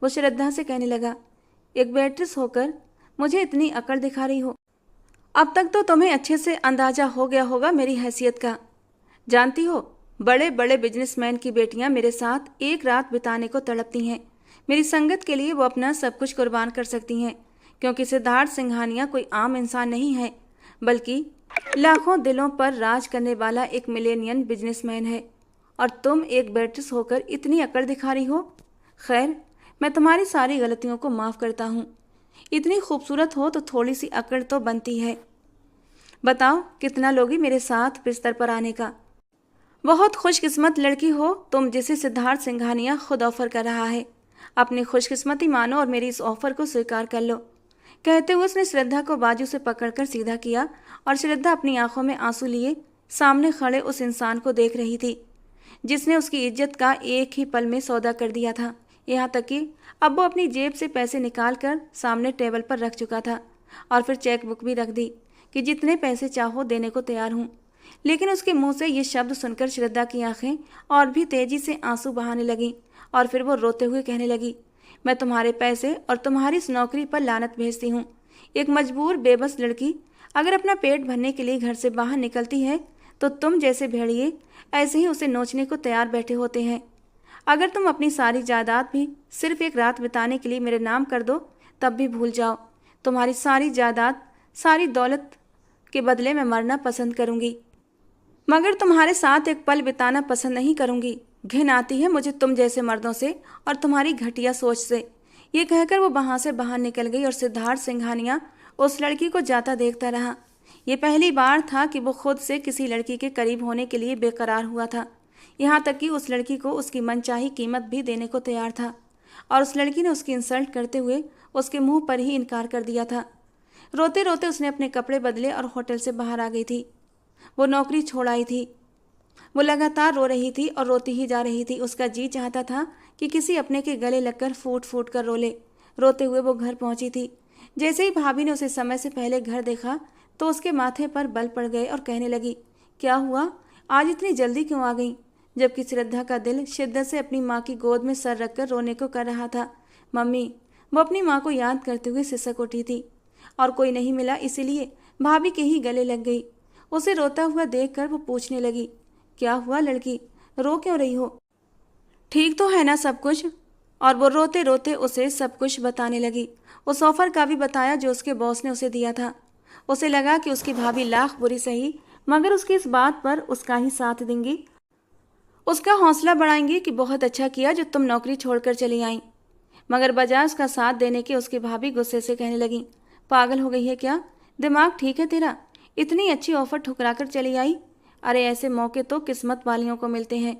A: वो श्रद्धा से कहने लगा, एक वेट्रेस होकर मुझे इतनी अकड़ दिखा रही हो? अब तक तो तुम्हें अच्छे से अंदाजा हो गया होगा मेरी हैसियत का। जानती हो, बड़े बड़े बिजनेसमैन की बेटियां मेरे साथ एक रात बिताने को तड़पती हैं। मेरी संगत के लिए वो अपना सब कुछ कुर्बान कर सकती हैं, क्योंकि सिद्धार्थ सिंघानिया कोई आम इंसान नहीं है, बल्कि लाखों दिलों पर राज करने वाला एक मिलेनियन बिजनेसमैन है। और तुम एक बेटिस होकर इतनी अकड़ दिखा रही हो। खैर, मैं तुम्हारी सारी गलतियों को माफ़ करता हूँ। इतनी खूबसूरत हो तो थोड़ी सी अकड़ तो बनती है। बताओ, कितना लोगी मेरे साथ बिस्तर पर आने का? बहुत खुशकिस्मत लड़की हो तुम, जिसे सिद्धार्थ सिंघानिया खुद ऑफर कर रहा है। अपनी खुशकिस्मती मानो और मेरी इस ऑफर को स्वीकार कर लो। कहते हुए उसने श्रद्धा को बाजू से पकड़कर सीधा किया और श्रद्धा अपनी आंखों में आंसू लिए सामने खड़े उस इंसान को देख रही थी, जिसने उसकी इज्जत का एक ही पल में सौदा कर दिया था। यहाँ तक कि अब वो अपनी जेब से पैसे निकाल कर सामने टेबल पर रख चुका था और फिर चेक बुक भी रख दी कि जितने पैसे चाहो देने को तैयार हूँ। लेकिन उसके मुंह से ये शब्द सुनकर श्रद्धा की आंखें और भी तेजी से आंसू बहाने लगीं और फिर वो रोते हुए कहने लगी, मैं तुम्हारे पैसे और तुम्हारी इस नौकरी पर लानत भेजती हूँ। एक मजबूर बेबस लड़की अगर अपना पेट भरने के लिए घर से बाहर निकलती है तो तुम जैसे भेड़िए ऐसे ही उसे नोचने को तैयार बैठे होते हैं। अगर तुम अपनी सारी जायदाद भी सिर्फ एक रात बिताने के लिए मेरे नाम कर दो तब भी भूल जाओ। तुम्हारी सारी जायदाद, सारी दौलत के बदले मैं मरना पसंद करूंगी, मगर तुम्हारे साथ एक पल बिताना पसंद नहीं करूंगी। घिन आती है मुझे तुम जैसे मर्दों से और तुम्हारी घटिया सोच से। ये कहकर वो वहां से बाहर निकल गई और सिद्धार्थ सिंघानिया उस लड़की को जाता देखता रहा। ये पहली बार था कि वो खुद से किसी लड़की के करीब होने के लिए बेकरार हुआ था। यहाँ तक कि उस लड़की को उसकी मनचाही कीमत भी देने को तैयार था और उस लड़की ने उसकी इंसल्ट करते हुए उसके मुंह पर ही इनकार कर दिया था। रोते रोते उसने अपने कपड़े बदले और होटल से बाहर आ गई थी। वो नौकरी छोड़ आई थी। वो लगातार रो रही थी और रोती ही जा रही थी। उसका जी चाहता था कि किसी अपने के गले लगकर फूट फूट कर रो ले। रोते हुए वो घर पहुंची थी। जैसे ही भाभी ने उसे समय से पहले घर देखा तो उसके माथे पर बल पड़ गए और कहने लगी, क्या हुआ, आज इतनी जल्दी क्यों आ गई? जबकि श्रद्धा का दिल शिद्दत से अपनी माँ की गोद में सर रखकर रोने को कर रहा था। मम्मी, वो अपनी माँ को याद करते हुए सिसक उठी थी और कोई नहीं मिला, इसीलिए भाभी के ही गले लग गई। उसे रोता हुआ देखकर वो पूछने लगी, क्या हुआ लड़की, रो क्यों रही हो? ठीक तो है ना सब कुछ? और वो रोते रोते उसे सब कुछ बताने लगी। उस ऑफर का भी बताया जो उसके बॉस ने उसे दिया था। उसे लगा कि उसकी भाभी लाख बुरी सही, मगर उसकी इस बात पर उसका ही साथ देंगी, उसका हौसला बढ़ाएंगी कि बहुत अच्छा किया जो तुम नौकरी छोड़कर चली आई। मगर बजाय उसका साथ देने के उसकी भाभी गुस्से से कहने लगी, पागल हो गई है क्या? दिमाग ठीक है तेरा? इतनी अच्छी ऑफर ठुकरा कर चली आई। अरे ऐसे मौके तो किस्मत वालियों को मिलते हैं,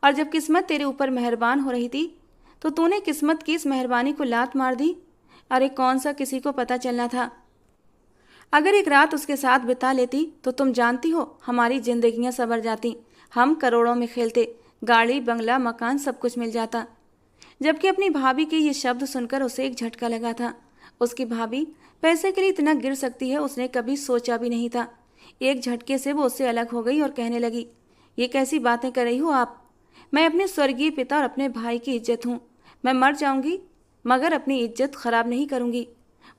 A: और जब किस्मत तेरे ऊपर मेहरबान हो रही थी तो तूने किस्मत की इस मेहरबानी को लात मार दी। अरे कौन सा किसी को पता चलना था? अगर एक रात उसके साथ बिता लेती तो तुम जानती हो हमारी जिंदगियां संवर जाती। हम करोड़ों में खेलते, गाड़ी बंगला मकान सब कुछ मिल जाता। जबकि अपनी भाभी के ये शब्द सुनकर उसे एक झटका लगा था। उसकी भाभी पैसे के लिए इतना गिर सकती है उसने कभी सोचा भी नहीं था। एक झटके से वो उससे अलग हो गई और कहने लगी, ये कैसी बातें कर रही हो आप? मैं अपने स्वर्गीय पिता और अपने भाई की इज्जत हूँ। मैं मर जाऊंगी मगर अपनी इज्जत खराब नहीं करूंगी।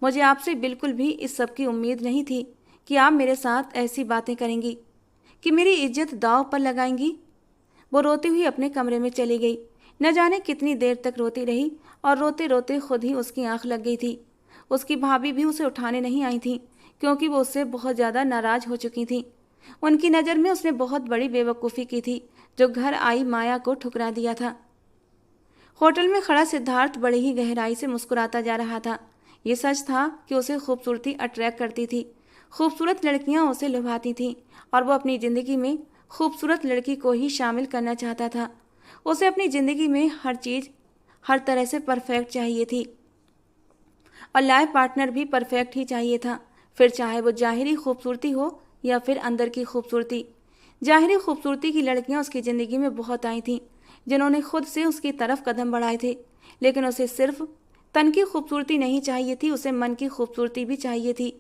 A: मुझे आपसे बिल्कुल भी इस सब की उम्मीद नहीं थी कि आप मेरे साथ ऐसी बातें करेंगी, कि मेरी इज्जत दांव पर लगाएंगी। वो रोती हुई अपने कमरे में चली गई। न जाने कितनी देर तक रोती रही और रोते रोते खुद ही उसकी आंख लग गई थी। उसकी भाभी भी उसे उठाने नहीं आई थी, क्योंकि वो उससे बहुत ज़्यादा नाराज हो चुकी थी। उनकी नज़र में उसने बहुत बड़ी बेवकूफ़ी की थी, जो घर आई माया को ठुकरा दिया था। होटल में खड़ा सिद्धार्थ बड़ी ही गहराई से मुस्कुराता जा रहा था। ये सच था कि उसे खूबसूरती अट्रैक्ट करती थी। खूबसूरत लड़कियां उसे लुभाती थीं और वो अपनी ज़िंदगी में खूबसूरत लड़की को ही शामिल करना चाहता था। उसे अपनी ज़िंदगी में हर चीज़ हर तरह से परफेक्ट चाहिए थी और लाइफ पार्टनर भी परफेक्ट ही चाहिए था, फिर चाहे वो जाहिरी खूबसूरती हो या फिर अंदर की खूबसूरती। जाहिरी खूबसूरती की लड़कियां उसकी ज़िंदगी में बहुत आई थीं, जिन्होंने खुद से उसकी तरफ कदम बढ़ाए थे, लेकिन उसे सिर्फ तन की खूबसूरती नहीं चाहिए थी, उसे मन की खूबसूरती भी चाहिए थी।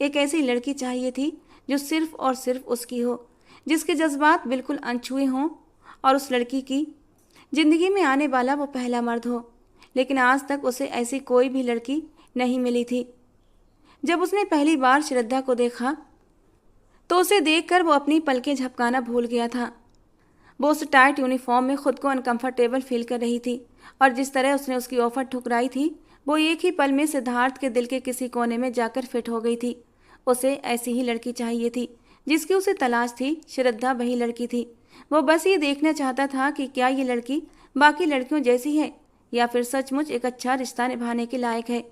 A: एक ऐसी लड़की चाहिए थी जो सिर्फ और सिर्फ उसकी हो, जिसके जज्बात बिल्कुल अनछुए हों और उस लड़की की ज़िंदगी में आने वाला वो पहला मर्द हो। लेकिन आज तक उसे ऐसी कोई भी लड़की नहीं मिली थी। जब उसने पहली बार श्रद्धा को देखा तो उसे देखकर वो अपनी पलकें झपकाना भूल गया था। वो उस टाइट यूनिफॉर्म में खुद को अनकंफर्टेबल फील कर रही थी और जिस तरह उसने उसकी ऑफर ठुकराई थी वो एक ही पल में सिद्धार्थ के दिल के किसी कोने में जाकर फिट हो गई थी। उसे ऐसी ही लड़की चाहिए थी जिसकी उसे तलाश थी। श्रद्धा वही लड़की थी। वो बस ये देखना चाहता था कि क्या ये लड़की बाकी लड़कियों जैसी है या फिर सचमुच एक अच्छा रिश्ता निभाने के लायक है।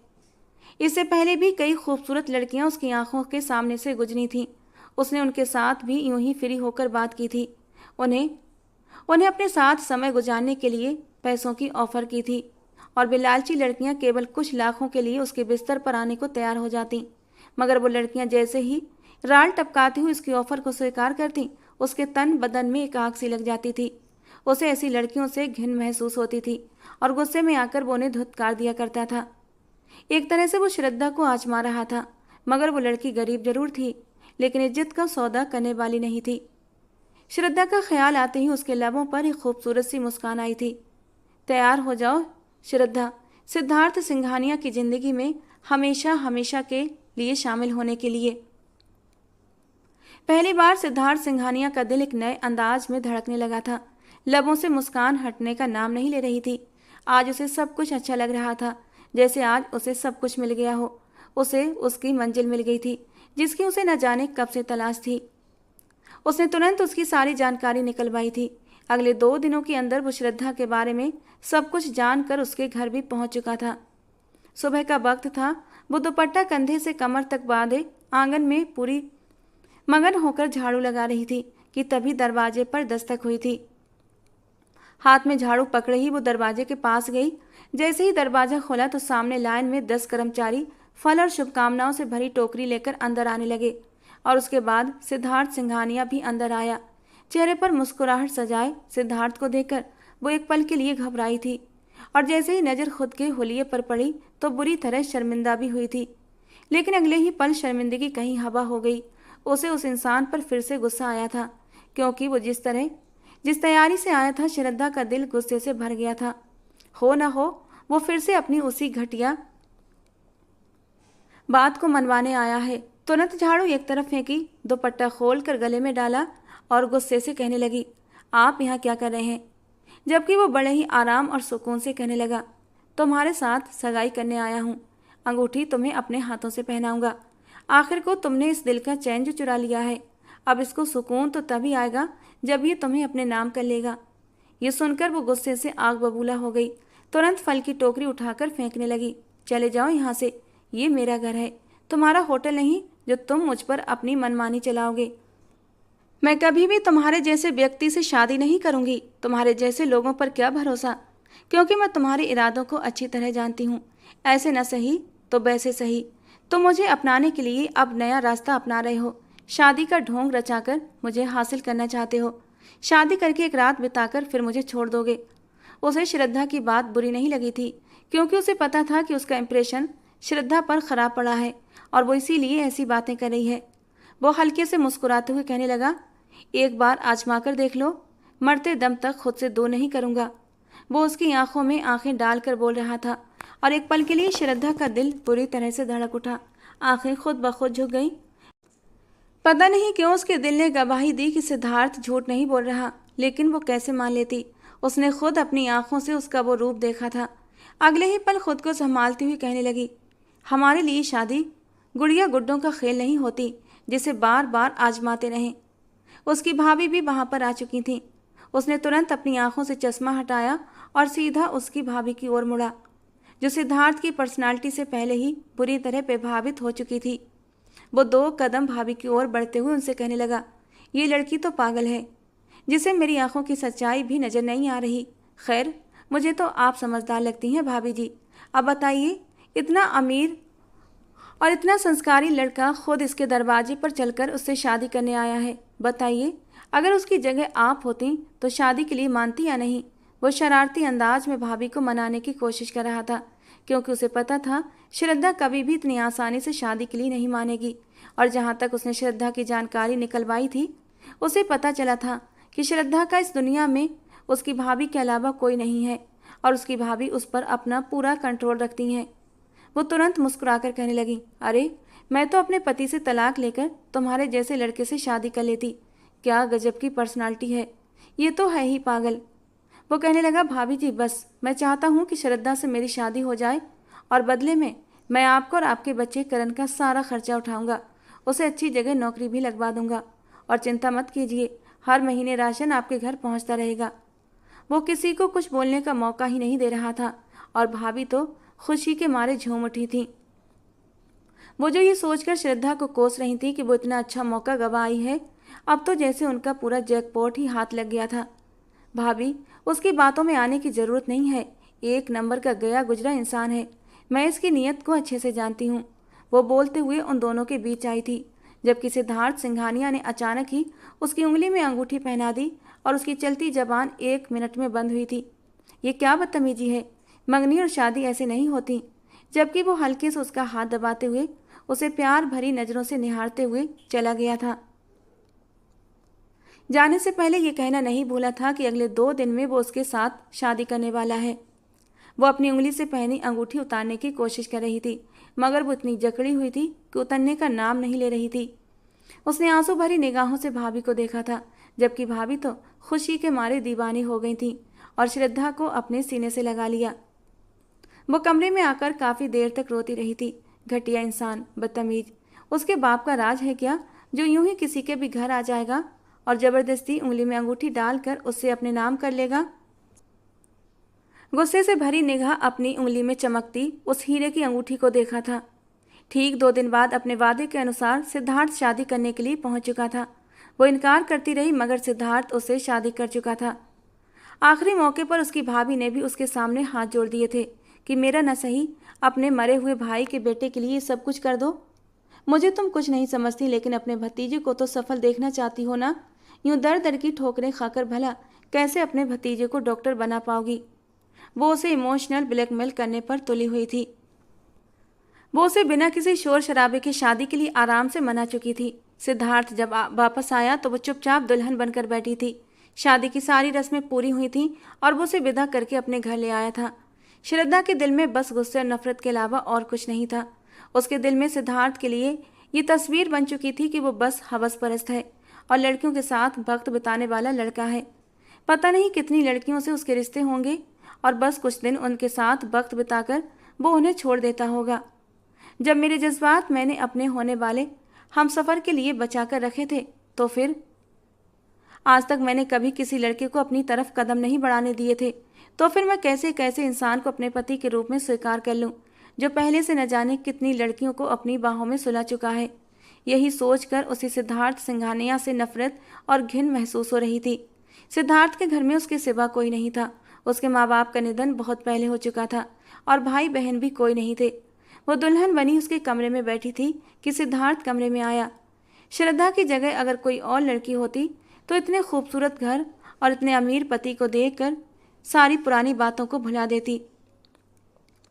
A: इससे पहले भी कई खूबसूरत लड़कियां उसकी आंखों के सामने से गुजरी थीं। उसने उनके साथ भी यूं ही फ्री होकर बात की थी। उन्हें उन्हें अपने साथ समय गुजारने के लिए पैसों की ऑफर की थी और वे लालची लड़कियां केवल कुछ लाखों के लिए उसके बिस्तर पर आने को तैयार हो जाती। मगर वो लड़कियां जैसे ही राल टपकाती हुई उसकी ऑफर को स्वीकार करती, उसके तन बदन में एक आग सी लग जाती थी। उसे ऐसी लड़कियों से घिन महसूस होती थी और गुस्से में आकर वो उन्हें धुतकार दिया करता था। एक तरह से वो श्रद्धा को आजमा रहा था, मगर वो लड़की गरीब जरूर थी लेकिन इज्जत का सौदा करने वाली नहीं थी। श्रद्धा का ख्याल आते ही उसके लबों पर एक खूबसूरत सी मुस्कान आई थी। तैयार हो जाओ श्रद्धा, सिद्धार्थ सिंघानिया की जिंदगी में हमेशा हमेशा के लिए शामिल होने के लिए। पहली बार सिद्धार्थ सिंघानिया का दिल एक नए अंदाज में धड़कने लगा था। लबों से मुस्कान हटने का नाम नहीं ले रही थी। आज उसे सब कुछ अच्छा लग रहा था, जैसे आज उसे सब कुछ मिल गया हो। उसे उसकी मंजिल मिल गई थी जिसकी उसे न जाने कब से तलाश थी। उसने तुरंत उसकी सारी जानकारी निकलवाई थी। अगले 2 दिनों के अंदर वो श्रद्धा के बारे में सब कुछ जानकर उसके घर भी पहुंच चुका था। सुबह का वक्त था। वो दुपट्टा कंधे से कमर तक बांधे आंगन में पूरी मगन होकर झाड़ू लगा रही थी कि तभी दरवाजे पर दस्तक हुई थी। हाथ में झाड़ू पकड़े ही वो दरवाजे के पास गई। जैसे ही दरवाजा खोला तो सामने लाइन में 10 कर्मचारी फल और शुभकामनाओं से भरी टोकरी लेकर अंदर आने लगे और उसके बाद सिद्धार्थ सिंघानिया भी अंदर आया। चेहरे पर मुस्कुराहट सजाए सिद्धार्थ को देखकर वो एक पल के लिए घबराई थी और जैसे ही नज़र खुद के हुलिये पर पड़ी तो बुरी तरह शर्मिंदा भी हुई थी। लेकिन अगले ही पल शर्मिंदगी कहीं हवा हो गई। उसे उस इंसान पर फिर से गुस्सा आया था क्योंकि वो जिस तैयारी से आया था, श्रद्धा का दिल गुस्से से भर गया था। हो न हो वो फिर से अपनी उसी घटिया बात को मनवाने आया है। तुरंत झाड़ू एक तरफ फेंकी, दुपट्टा खोल कर गले में डाला और गुस्से से कहने लगी, आप यहाँ क्या कर रहे हैं? जबकि वो बड़े ही आराम और सुकून से कहने लगा, तुम्हारे साथ सगाई करने आया हूँ। अंगूठी तुम्हें अपने हाथों से पहनाऊंगा। आखिर को तुमने इस दिल का चैन जो चुरा लिया है, अब इसको सुकून तो तभी आएगा जब ये तुम्हें अपने नाम कर लेगा। ये सुनकर वो गुस्से से आग बबूला हो गई। तुरंत फल की टोकरी उठाकर फेंकने लगी। चले जाओ यहाँ से, ये मेरा घर है, तुम्हारा होटल नहीं जो तुम मुझ पर अपनी मनमानी चलाओगे। मैं कभी भी तुम्हारे जैसे व्यक्ति से शादी नहीं करूँगी। तुम्हारे जैसे लोगों पर क्या भरोसा, क्योंकि मैं तुम्हारे इरादों को अच्छी तरह जानती हूँ। ऐसे न सही तो वैसे सही, तुम मुझे अपनाने के लिए अब नया रास्ता अपना रहे हो। शादी का ढोंग रचाकर मुझे हासिल करना चाहते हो। शादी करके एक रात बिताकर फिर मुझे छोड़ दोगे। उसे श्रद्धा की बात बुरी नहीं लगी थी क्योंकि उसे पता था कि उसका इंप्रेशन श्रद्धा पर खराब पड़ा है और वो इसीलिए ऐसी बातें कर रही है। वो हल्के से मुस्कुराते हुए कहने लगा, एक बार आजमा कर देख लो, मरते दम तक खुद से 2 नहीं करूँगा। वो उसकी आंखों में आंखें डालकर बोल रहा था और एक पल के लिए श्रद्धा का दिल पूरी तरह से धड़क उठा। आंखें खुद ब खुद झुक गईं। पता नहीं क्यों उसके दिल ने गवाही दी कि सिद्धार्थ झूठ नहीं बोल रहा, लेकिन वो कैसे मान लेती? उसने खुद अपनी आंखों से उसका वो रूप देखा था। अगले ही पल खुद को संभालती हुई कहने लगी, हमारे लिए शादी गुड़िया गुड्डों का खेल नहीं होती जिसे बार बार आजमाते रहें। उसकी भाभी भी वहां पर आ चुकी थी। उसने तुरंत अपनी आंखों से चश्मा हटाया और सीधा उसकी भाभी की ओर मुड़ा, जो सिद्धार्थ की पर्सनालिटी से पहले ही बुरी तरह प्रभावित हो चुकी थी। वो 2 कदम भाभी की ओर बढ़ते हुए उनसे कहने लगा, ये लड़की तो पागल है, जिसे मेरी आंखों की सच्चाई भी नजर नहीं आ रही। खैर, मुझे तो आप समझदार लगती हैं भाभी जी। अब बताइए, इतना अमीर और इतना संस्कारी लड़का खुद इसके दरवाजे पर चलकर उससे शादी करने आया है। बताइए, अगर उसकी जगह आप होती तो शादी के लिए मानती या नहीं? वो शरारती अंदाज में भाभी को मनाने की कोशिश कर रहा था क्योंकि उसे पता था श्रद्धा कभी भी इतनी आसानी से शादी के लिए नहीं मानेगी। और जहाँ तक उसने श्रद्धा की जानकारी निकलवाई थी, उसे पता चला था कि श्रद्धा का इस दुनिया में उसकी भाभी के अलावा कोई नहीं है और उसकी भाभी उस पर अपना पूरा कंट्रोल रखती हैं। वो तुरंत मुस्कुराकर कहने लगी, अरे मैं तो अपने पति से तलाक लेकर तुम्हारे जैसे लड़के से शादी कर लेती। क्या गजब की पर्सनालिटी है, ये तो है ही पागल। वो कहने लगा, भाभी जी बस, मैं चाहता हूँ कि श्रद्धा से मेरी शादी हो जाए और बदले में मैं आपको और आपके बच्चे करण का सारा खर्चा उठाऊंगा, उसे अच्छी जगह नौकरी भी लगवा दूंगा और चिंता मत कीजिए, हर महीने राशन आपके घर पहुंचता रहेगा। वो किसी को कुछ बोलने का मौका ही नहीं दे रहा था और भाभी तो खुशी के मारे झूम उठी थी। वो जो ये सोचकर श्रद्धा को कोस रही थी कि वो इतना अच्छा मौका गवा आई है, अब तो जैसे उनका पूरा जैकपॉट ही हाथ लग गया था। भाभी, उसकी बातों में आने की जरूरत नहीं है, एक नंबर का गया गुजरा इंसान है, मैं इसकी नीयत को अच्छे से जानती हूँ। वो बोलते हुए उन दोनों के बीच आई थी, जबकि सिद्धार्थ सिंघानिया ने अचानक ही उसकी उंगली में अंगूठी पहना दी और उसकी चलती जबान 1 मिनट में बंद हुई थी। ये क्या बदतमीजी है, मंगनी और शादी ऐसे नहीं होती। जबकि वो हल्के से उसका हाथ दबाते हुए उसे प्यार भरी नजरों से निहारते हुए चला गया था। जाने से पहले ये कहना नहीं भूला था कि अगले 2 दिन में वो उसके साथ शादी करने वाला है। वो अपनी उंगली से पहनी अंगूठी उतारने की कोशिश कर रही थी, मगर वो इतनी जकड़ी हुई थी कि उतरने का नाम नहीं ले रही थी। उसने आंसू भरी निगाहों से भाभी को देखा था, जबकि भाभी तो खुशी के मारे दीवानी हो गई थी और श्रद्धा को अपने सीने से लगा लिया। वो कमरे में आकर काफी देर तक रोती रही थी। घटिया इंसान, बदतमीज, उसके बाप का राज है क्या जो यूं ही किसी के भी घर आ जाएगा और जबरदस्ती उंगली में अंगूठी डालकर उससे अपने नाम कर लेगा। गुस्से से भरी निगाह अपनी उंगली में चमकती उस हीरे की अंगूठी को देखा था। ठीक 2 दिन बाद अपने वादे के अनुसार सिद्धार्थ शादी करने के लिए पहुंच चुका था। वो इनकार करती रही, मगर सिद्धार्थ उससे शादी कर चुका था। आखिरी मौके पर उसकी भाभी ने भी उसके सामने हाथ जोड़ दिए थे कि मेरा न सही, अपने मरे हुए भाई के बेटे के लिए सब कुछ कर दो। मुझे तुम कुछ नहीं समझती, लेकिन अपने भतीजे को तो सफल देखना चाहती हो ना। यूं दर दर की ठोकरें खाकर भला कैसे अपने भतीजे को डॉक्टर बना पाओगी। वो उसे इमोशनल ब्लैकमेल करने पर तुली हुई थी। वो उसे बिना किसी शोर शराबे की शादी के लिए आराम से मना चुकी थी। सिद्धार्थ जब वापस आया तो वो चुपचाप दुल्हन बनकर बैठी थी। शादी की सारी रस्में पूरी हुई थीं और वो उसे विदा करके अपने घर ले आया था। श्रद्धा के दिल में बस गुस्से और नफरत के अलावा और कुछ नहीं था। उसके दिल में सिद्धार्थ के लिए ये तस्वीर बन चुकी थी कि वो बस हवस परस्त है और लड़कियों के साथ वक्त बिताने वाला लड़का है। पता नहीं कितनी लड़कियों से उसके रिश्ते होंगे और बस कुछ दिन उनके साथ वक्त बिताकर वो उन्हें छोड़ देता होगा। जब मेरे जज्बात मैंने अपने होने वाले हम सफ़र के लिए बचाकर रखे थे, तो फिर आज तक मैंने कभी किसी लड़के को अपनी तरफ कदम नहीं बढ़ाने दिए थे, तो फिर मैं कैसे कैसे इंसान को अपने पति के रूप में स्वीकार कर लूं, जो पहले से न जाने कितनी लड़कियों को अपनी बाहों में सुला चुका है। यही सोचकर उसे सिद्धार्थ सिंघानिया से नफरत और घिन महसूस हो रही थी। सिद्धार्थ के घर में उसके सिवा कोई नहीं था। उसके माँ बाप का निधन बहुत पहले हो चुका था और भाई बहन भी कोई नहीं थे। वो दुल्हन बनी उसके कमरे में बैठी थी कि सिद्धार्थ कमरे में आया। श्रद्धा की जगह अगर कोई और लड़की होती तो इतने खूबसूरत घर और इतने अमीर पति को देखकर सारी पुरानी बातों को भुला देती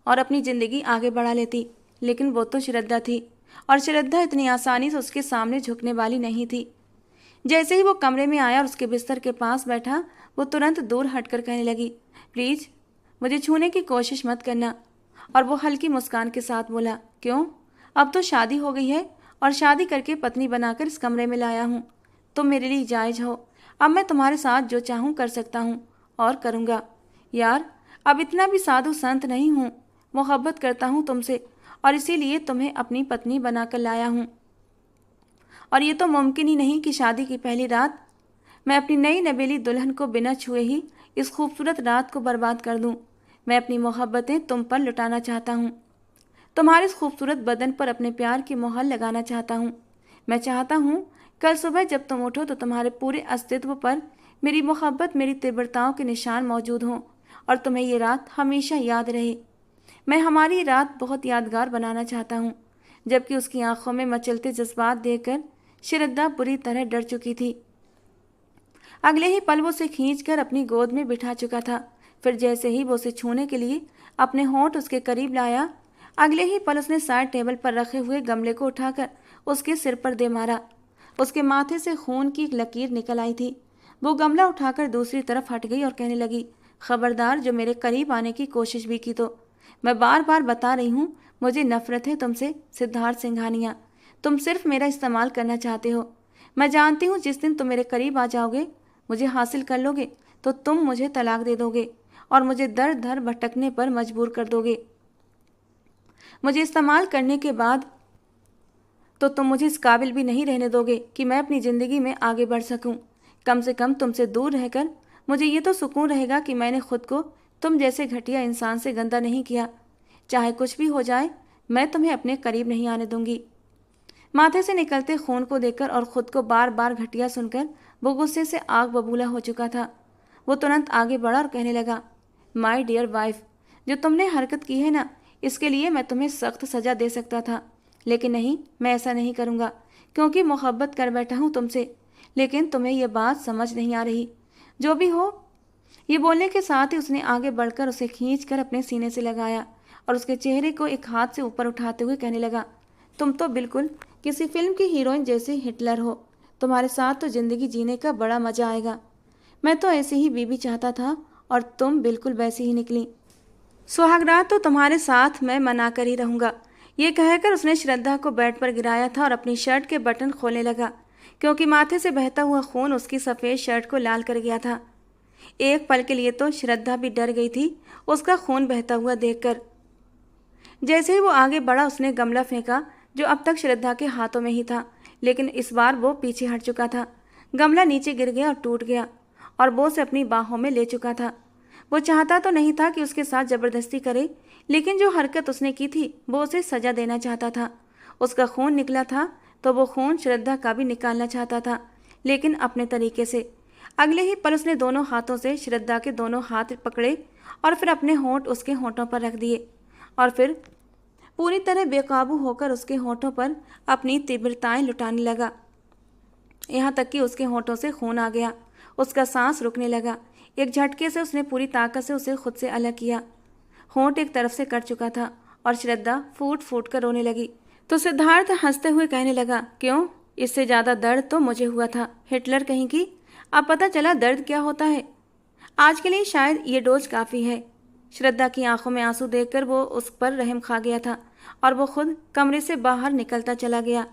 A: और अपनी जिंदगी आगे बढ़ा लेती। लेकिन वो तो श्रद्धा थी और श्रद्धा इतनी आसानी से उसके सामने झुकने वाली नहीं थी। जैसे ही वो कमरे में आया और उसके बिस्तर के पास बैठा, वो तुरंत दूर हटकर कहने लगी, प्लीज मुझे छूने की कोशिश मत करना। और वो हल्की मुस्कान के साथ बोला, क्यों? अब तो शादी हो गई है और शादी करके पत्नी बनाकर इस कमरे में लाया हूँ। तुम मेरे लिए जायज हो। अब मैं तुम्हारे साथ जो चाहूँ कर सकता हूँ और करूँगा। यार, अब इतना भी साधु संत नहीं हूँ, मोहब्बत करता हूँ तुमसे और इसीलिए तुम्हें अपनी पत्नी बनाकर लाया हूँ। और ये तो मुमकिन ही नहीं कि शादी की पहली रात मैं अपनी नई नवेली दुल्हन को बिना छुए ही इस खूबसूरत रात को बर्बाद कर दूं। मैं अपनी मोहब्बतें तुम पर लुटाना चाहता हूँ। तुम्हारे इस खूबसूरत बदन पर अपने प्यार की मोहर लगाना चाहता हूँ। मैं चाहता हूँ कल सुबह जब तुम उठो तो तुम्हारे पूरे अस्तित्व पर मेरी मोहब्बत, मेरी तीव्रताओं के निशान मौजूद हों और तुम्हें ये रात हमेशा याद रहे। मैं हमारी रात बहुत यादगार बनाना चाहता हूँ। जबकि उसकी आंखों में मचलते जज्बात देखकर श्रद्धा बुरी तरह डर चुकी थी। अगले ही पल वो उसे खींचकर अपनी गोद में बिठा चुका था। फिर जैसे ही वो उसे छूने के लिए अपने होंठ उसके करीब लाया, अगले ही पल उसने साइड टेबल पर रखे हुए गमले को उठाकर उसके सिर पर दे मारा। उसके माथे से खून की एक लकीर निकल आई थी। वो गमला उठाकर दूसरी तरफ हट गई और कहने लगी, खबरदार, जो मेरे करीब आने की कोशिश भी की तो मैं बार बार बता रही हूँ, मुझे नफरत है तुमसे सिद्धार्थ सिंघानिया। तुम सिर्फ मेरा इस्तेमाल करना चाहते हो। मैं जानती हूँ जिस दिन तुम मेरे करीब आ जाओगे, मुझे हासिल कर लोगे, तो तुम मुझे तलाक दे दोगे और मुझे दर दर भटकने पर मजबूर कर दोगे। मुझे इस्तेमाल करने के बाद तो तुम मुझे इस काबिल भी नहीं रहने दोगे कि मैं अपनी ज़िंदगी में आगे बढ़ सकूं। कम से कम तुमसे दूर रहकर मुझे ये तो सुकून रहेगा कि मैंने खुद को तुम जैसे घटिया इंसान से गंदा नहीं किया। चाहे कुछ भी हो जाए, मैं तुम्हें अपने करीब नहीं आने दूंगी। माथे से निकलते खून को देखकर और खुद को बार बार घटिया सुनकर वो गुस्से से आग बबूला हो चुका था। वो तुरंत आगे बढ़ा और कहने लगा, माई डियर वाइफ, जो तुमने हरकत की है ना, इसके लिए मैं तुम्हें सख्त सज़ा दे सकता था, लेकिन नहीं, मैं ऐसा नहीं करूँगा, क्योंकि मोहब्बत कर बैठा हूँ तुमसे। लेकिन तुम्हें यह बात समझ नहीं आ रही। जो भी हो। ये बोलने के साथ ही उसने आगे बढ़कर उसे खींचकर अपने सीने से लगाया और उसके चेहरे को एक हाथ से ऊपर उठाते हुए कहने लगा, तुम तो बिल्कुल किसी फिल्म की हीरोइन जैसे हिटलर हो। तुम्हारे साथ तो ज़िंदगी जीने का बड़ा मज़ा आएगा। मैं तो ऐसी ही बीवी चाहता था और तुम बिल्कुल वैसी ही निकली। सुहागरात तो तुम्हारे साथ मैं मना कर ही रहूँगा। ये कहकर उसने श्रद्धा को बेड पर गिराया था और अपनी शर्ट के बटन खोलने लगा, क्योंकि माथे से बहता हुआ खून उसकी सफ़ेद शर्ट को लाल कर गया था। एक पल के लिए तो श्रद्धा भी डर गई थी उसका खून बहता हुआ देखकर। जैसे ही वो आगे बढ़ा, उसने गमला फेंका जो अब तक श्रद्धा के हाथों में ही था, लेकिन इस बार वो पीछे हट चुका था। गमला नीचे गिर गया और टूट गया और वो उसे अपनी बाहों में ले चुका था। वो चाहता तो नहीं था कि उसके साथ ज़बरदस्ती करे, लेकिन जो हरकत उसने की थी वो उसे सज़ा देना चाहता था। उसका खून निकला था तो वो खून श्रद्धा का भी निकालना चाहता था, लेकिन अपने तरीके से। अगले ही पल उसने दोनों हाथों से श्रद्धा के दोनों हाथ पकड़े और फिर अपने होंठ उसके होंठों पर रख दिए और फिर पूरी तरह बेकाबू होकर उसके होंठों पर अपनी तीव्रताएं लुटाने लगा, यहाँ तक कि उसके होंठों से खून आ गया। उसका सांस रुकने लगा। एक झटके से उसने पूरी ताकत से उसे खुद से अलग किया। होंठ एक तरफ से कट चुका था और श्रद्धा फूट फूट कर रोने लगी। तो सिद्धार्थ हंसते हुए कहने लगा, क्यों, इससे ज़्यादा दर्द तो मुझे हुआ था, हिटलर कहीं की। अब पता चला दर्द क्या होता है। आज के लिए शायद ये डोज काफ़ी है। श्रद्धा की आंखों में आंसू देखकर वो उस पर रहम खा गया था और वो खुद कमरे से बाहर निकलता चला गया,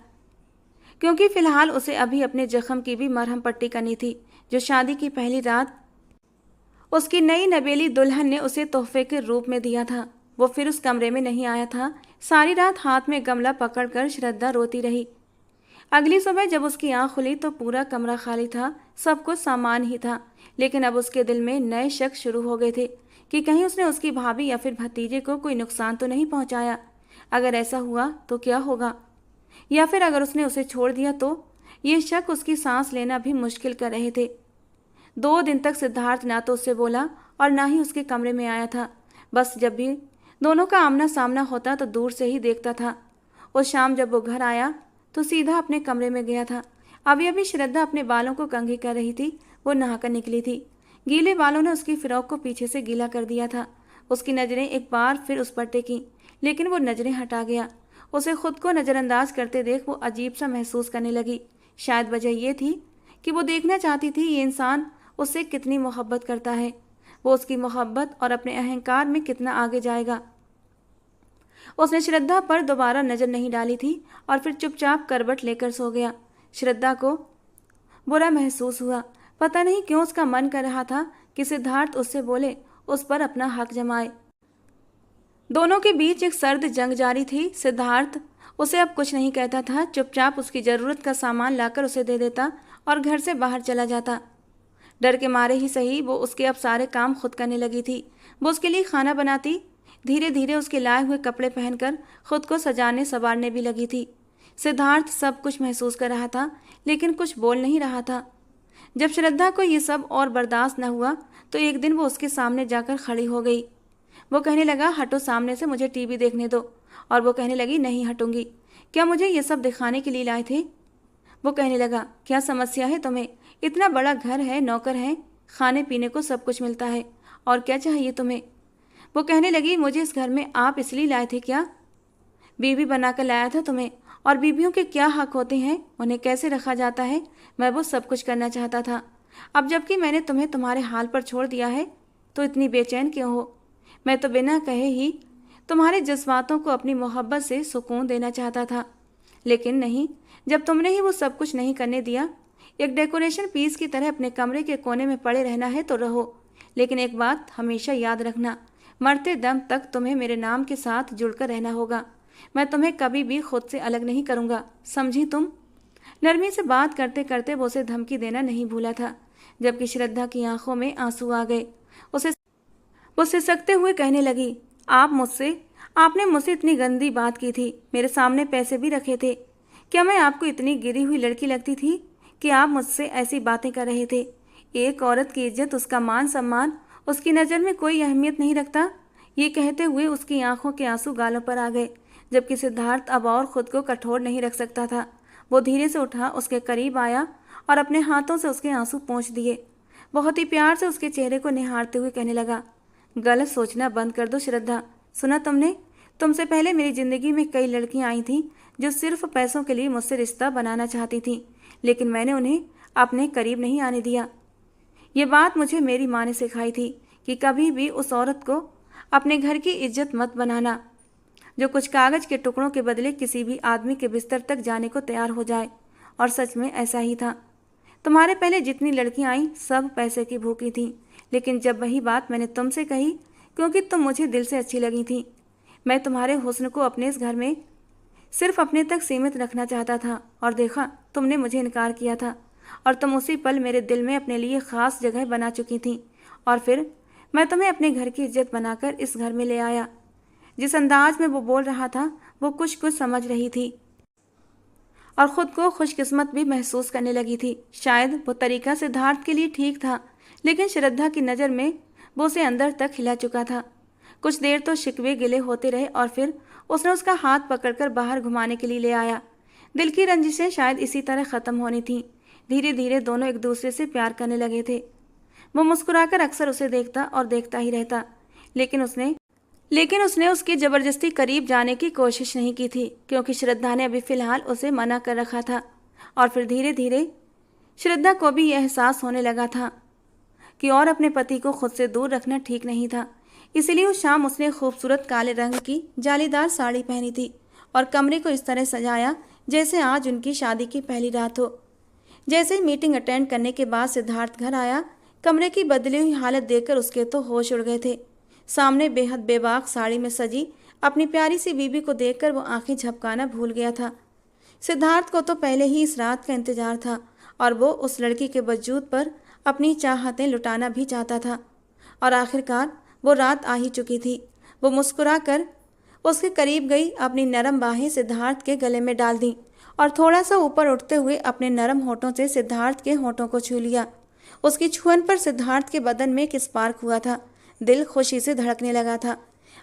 A: क्योंकि फिलहाल उसे अभी अपने जख्म की भी मरहम पट्टी करनी थी, जो शादी की पहली रात उसकी नई नवेली दुल्हन ने उसे तोहफे के रूप में दिया था। वो फिर उस कमरे में नहीं आया था। सारी रात हाथ में गमला पकड़कर श्रद्धा रोती रही। अगली सुबह जब उसकी आंख खुली तो पूरा कमरा खाली था, सब कुछ सामान ही था, लेकिन अब उसके दिल में नए शक शुरू हो गए थे कि कहीं उसने उसकी भाभी या फिर भतीजे को कोई नुकसान तो नहीं पहुंचाया। अगर ऐसा हुआ तो क्या होगा, या फिर अगर उसने उसे छोड़ दिया तो। ये शक उसकी सांस लेना भी मुश्किल कर रहे थे। 2 दिन तक सिद्धार्थ ना तो उससे बोला और ना ही उसके कमरे में आया था। बस जब भी दोनों का आमना सामना होता तो दूर से ही देखता था। उस शाम जब वो घर आया तो सीधा अपने कमरे में गया था। अभी अभी श्रद्धा अपने बालों को कंघी कर रही थी। वो नहाकर निकली थी। गीले बालों ने उसकी फिरौक को पीछे से गीला कर दिया था। उसकी नज़रें एक बार फिर उस पर टेकीं, लेकिन वो नज़रें हटा गया। उसे खुद को नज़रअंदाज करते देख वो अजीब सा महसूस करने लगी। शायद वजह ये थी कि वो देखना चाहती थी ये इंसान उससे कितनी मोहब्बत करता है, वो उसकी मोहब्बत और अपने अहंकार में कितना आगे जाएगा। उसने श्रद्धा पर दोबारा नज़र नहीं डाली थी और फिर चुपचाप करवट लेकर सो गया। श्रद्धा को बुरा महसूस हुआ। पता नहीं क्यों उसका मन कर रहा था कि सिद्धार्थ उससे बोले, उस पर अपना हक जमाए। दोनों के बीच एक सर्द जंग जारी थी। सिद्धार्थ उसे अब कुछ नहीं कहता था, चुपचाप उसकी ज़रूरत का सामान लाकर उसे दे देता और घर से बाहर चला जाता। डर के मारे ही सही, वो उसके अब सारे काम खुद करने लगी थी। वो उसके लिए खाना बनाती, धीरे धीरे उसके लाए हुए कपड़े पहनकर खुद को सजाने संवारने भी लगी थी। सिद्धार्थ सब कुछ महसूस कर रहा था, लेकिन कुछ बोल नहीं रहा था। जब श्रद्धा को ये सब और बर्दाश्त न हुआ तो एक दिन वो उसके सामने जाकर खड़ी हो गई। वो कहने लगा, हटो सामने से, मुझे टीवी देखने दो। और वो कहने लगी, नहीं हटूंगी। क्या मुझे ये सब दिखाने के लिए लाए थे? वो कहने लगा, क्या समस्या है तुम्हें? इतना बड़ा घर है, नौकर हैं, खाने पीने को सब कुछ मिलता है, और क्या चाहिए तुम्हें? वो कहने लगी, मुझे इस घर में आप इसलिए लाए थे क्या? बीवी बनाकर लाया था तुम्हें, और बीवियों के क्या हक होते हैं, उन्हें कैसे रखा जाता है, मैं वो सब कुछ करना चाहता था। अब जबकि मैंने तुम्हें तुम्हारे हाल पर छोड़ दिया है तो इतनी बेचैन क्यों हो? मैं तो बिना कहे ही तुम्हारे जज्बातों को अपनी मोहब्बत से सुकून देना चाहता था, लेकिन नहीं, जब तुमने ही वो सब कुछ नहीं करने दिया, एक डेकोरेशन पीस की तरह अपने कमरे के कोने में पड़े रहना है तो रहो, लेकिन एक बात हमेशा याद रखना, मरते दम तक तुम्हें मेरे नाम के साथ जुड़कर रहना होगा। मैं तुम्हें कभी भी खुद से अलग नहीं करूँगा, समझी तुम? नरमी से बात करते करते वो उसे धमकी देना नहीं भूला था, जबकि श्रद्धा की आंखों में आंसू आ गए। उसे वो सिसकते हुए कहने लगी, आपने मुझसे इतनी गंदी बात की थी, मेरे सामने पैसे भी रखे थे। क्या मैं आपको इतनी गिरी हुई लड़की लगती थी कि आप मुझसे ऐसी बातें कर रहे थे? एक औरत की इज्जत, उसका मान सम्मान उसकी नज़र में कोई अहमियत नहीं रखता। ये कहते हुए उसकी आंखों के आंसू गालों पर आ गए, जबकि सिद्धार्थ अब और खुद को कठोर नहीं रख सकता था। वो धीरे से उठा, उसके करीब आया और अपने हाथों से उसके आंसू पोंछ दिए। बहुत ही प्यार से उसके चेहरे को निहारते हुए कहने लगा, गलत सोचना बंद कर दो श्रद्धा। सुना तुमने? तुमसे पहले मेरी ज़िंदगी में कई लड़कियां आई थीं जो सिर्फ पैसों के लिए मुझसे रिश्ता बनाना चाहती थीं, लेकिन मैंने उन्हें अपने करीब नहीं आने दिया। ये बात मुझे मेरी माँ ने सिखाई थी कि कभी भी उस औरत को अपने घर की इज्जत मत बनाना जो कुछ कागज़ के टुकड़ों के बदले किसी भी आदमी के बिस्तर तक जाने को तैयार हो जाए। और सच में ऐसा ही था। तुम्हारे पहले जितनी लड़कियां आईं सब पैसे की भूखी थीं, लेकिन जब वही बात मैंने तुमसे कही, क्योंकि तुम मुझे दिल से अच्छी लगी थी, मैं तुम्हारे हुस्न को अपने इस घर में सिर्फ अपने तक सीमित रखना चाहता था, और देखा तुमने मुझे इनकार किया था, और तुम उसी पल मेरे दिल में अपने लिए ख़ास जगह बना चुकी थी। और फिर मैं तुम्हें अपने घर की इज्जत बनाकर इस घर में ले आया। जिस अंदाज में वो बोल रहा था, वो कुछ कुछ समझ रही थी और ख़ुद को खुशकिस्मत भी महसूस करने लगी थी। शायद वो तरीका सिद्धार्थ के लिए ठीक था, लेकिन श्रद्धा की नज़र में वो उसे अंदर तक हिला चुका था। कुछ देर तो शिकवे गिले होते रहे और फिर उसने उसका हाथ पकड़कर बाहर घुमाने के लिए ले आया। दिल की रंजिशें शायद इसी तरह ख़त्म होनी थीं। धीरे धीरे दोनों एक दूसरे से प्यार करने लगे थे। वो मुस्कुराकर अक्सर उसे देखता और देखता ही रहता, लेकिन उसने उसकी ज़बरदस्ती करीब जाने की कोशिश नहीं की थी, क्योंकि श्रद्धा ने अभी फ़िलहाल उसे मना कर रखा था। और फिर धीरे धीरे श्रद्धा को भी यह एहसास होने लगा था कि और अपने पति को खुद से दूर रखना ठीक नहीं था। इसलिए उस शाम उसने खूबसूरत काले रंग की जालीदार साड़ी पहनी थी और कमरे को इस तरह सजाया जैसे आज उनकी शादी की पहली रात हो। जैसे ही मीटिंग अटेंड करने के बाद सिद्धार्थ घर आया, कमरे की बदली हुई हालत देखकर उसके तो होश उड़ गए थे। सामने बेहद बेबाक साड़ी में सजी अपनी प्यारी सी बीबी को देखकर वो आंखें झपकाना भूल गया था। सिद्धार्थ को तो पहले ही इस रात का इंतजार था और वो उस लड़की के वजूद पर अपनी चाहतें लुटाना भी चाहता था। और आखिरकार वो रात आ ही चुकी थी। वो मुस्कुरा कर उसके करीब गई, अपनी नरम बाहें सिद्धार्थ के गले में डाल दी और थोड़ा सा ऊपर उठते हुए अपने नरम होठों से सिद्धार्थ के होठों को छू लिया। उसकी छुअन पर सिद्धार्थ के बदन में एक स्पार्क हुआ था। दिल खुशी से धड़कने लगा था।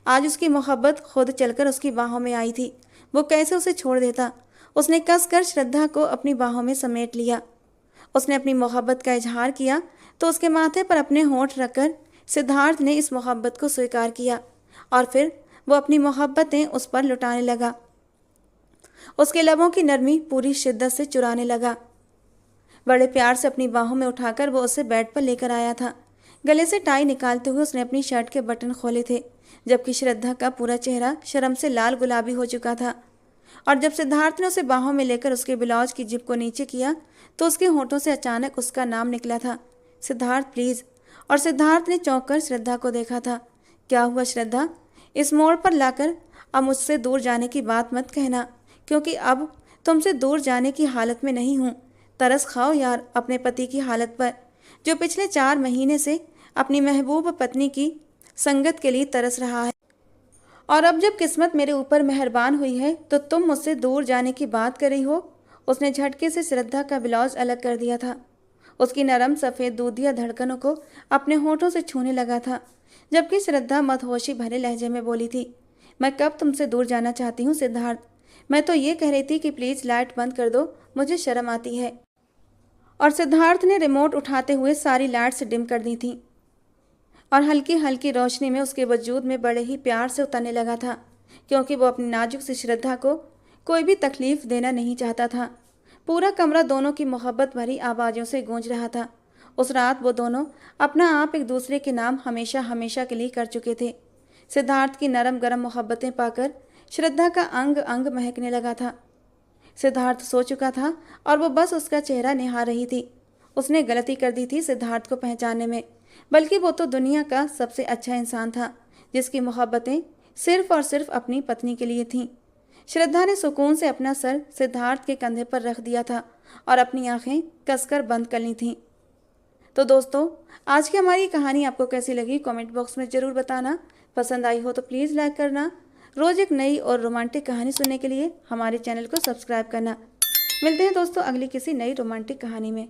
A: आज उसकी मोहब्बत खुद चलकर उसकी बाहों में आई थी। वो कैसे उसे छोड़ देता। उसने कसकर श्रद्धा को अपनी बाहों में समेट लिया। उसने अपनी मोहब्बत का इजहार किया तो उसके माथे पर अपने होंठ रखकर सिद्धार्थ ने इस मोहब्बत को स्वीकार किया और फिर वो अपनी मोहब्बतें उस पर लुटाने लगा। उसके लबों की नरमी पूरी शिद्दत से चुराने लगा। बड़े प्यार से अपनी बाहों में उठाकर वो उसे बेड पर लेकर आया था। गले से टाई निकालते हुए उसने अपनी शर्ट के बटन खोले थे, जबकि श्रद्धा का पूरा चेहरा शर्म से लाल गुलाबी हो चुका था। और जब सिद्धार्थ ने उसे बाहों में लेकर उसके ब्लाउज की जिप को नीचे किया तो उसके होठों से अचानक उसका नाम निकला था, सिद्धार्थ प्लीज़। और सिद्धार्थ ने चौंक कर श्रद्धा को देखा था। क्या हुआ श्रद्धा? इस मोड़ पर लाकर अब मुझसे दूर जाने की बात मत कहना, क्योंकि अब तुमसे दूर जाने की हालत में नहीं हूँ। तरस खाओ यार अपने पति की हालत पर, जो पिछले 4 महीने से अपनी महबूब पत्नी की संगत के लिए तरस रहा है। और अब जब किस्मत मेरे ऊपर मेहरबान हुई है तो तुम मुझसे दूर जाने की बात कर रही हो। उसने झटके से श्रद्धा का ब्लाउज अलग कर दिया था। उसकी नरम सफ़ेद दूधिया धड़कनों को अपने होठों से छूने लगा था, जबकि श्रद्धा मदहोशी भरे लहजे में बोली थी, मैं कब तुमसे दूर जाना चाहती हूँ सिद्धार्थ। मैं तो ये कह रही थी कि प्लीज़ लाइट बंद कर दो, मुझे शर्म आती है। और सिद्धार्थ ने रिमोट उठाते हुए सारी लाइट्स डिम कर दी थी और हल्की हल्की रोशनी में उसके वजूद में बड़े ही प्यार से उतरने लगा था, क्योंकि वो अपनी नाजुक सी श्रद्धा को कोई भी तकलीफ देना नहीं चाहता था। पूरा कमरा दोनों की मोहब्बत भरी आवाज़ों से गूंज रहा था। उस रात वो दोनों अपना आप एक दूसरे के नाम हमेशा हमेशा के लिए कर चुके थे। सिद्धार्थ की नरम गरम मोहब्बतें पाकर श्रद्धा का अंग अंग महकने लगा था। सिद्धार्थ सो चुका था और वो बस उसका चेहरा निहार रही थी। उसने गलती कर दी थी सिद्धार्थ को पहचानने में, बल्कि वो तो दुनिया का सबसे अच्छा इंसान था जिसकी मोहब्बतें सिर्फ और सिर्फ अपनी पत्नी के लिए थीं। श्रद्धा ने सुकून से अपना सर सिद्धार्थ के कंधे पर रख दिया था और अपनी आंखें कसकर बंद कर ली थीं। तो दोस्तों, आज की हमारी कहानी आपको कैसी लगी कमेंट बॉक्स में ज़रूर बताना। पसंद आई हो तो प्लीज़ लाइक करना। रोज़ एक नई और रोमांटिक कहानी सुनने के लिए हमारे चैनल को सब्सक्राइब करना। मिलते हैं दोस्तों अगली किसी नई रोमांटिक कहानी में।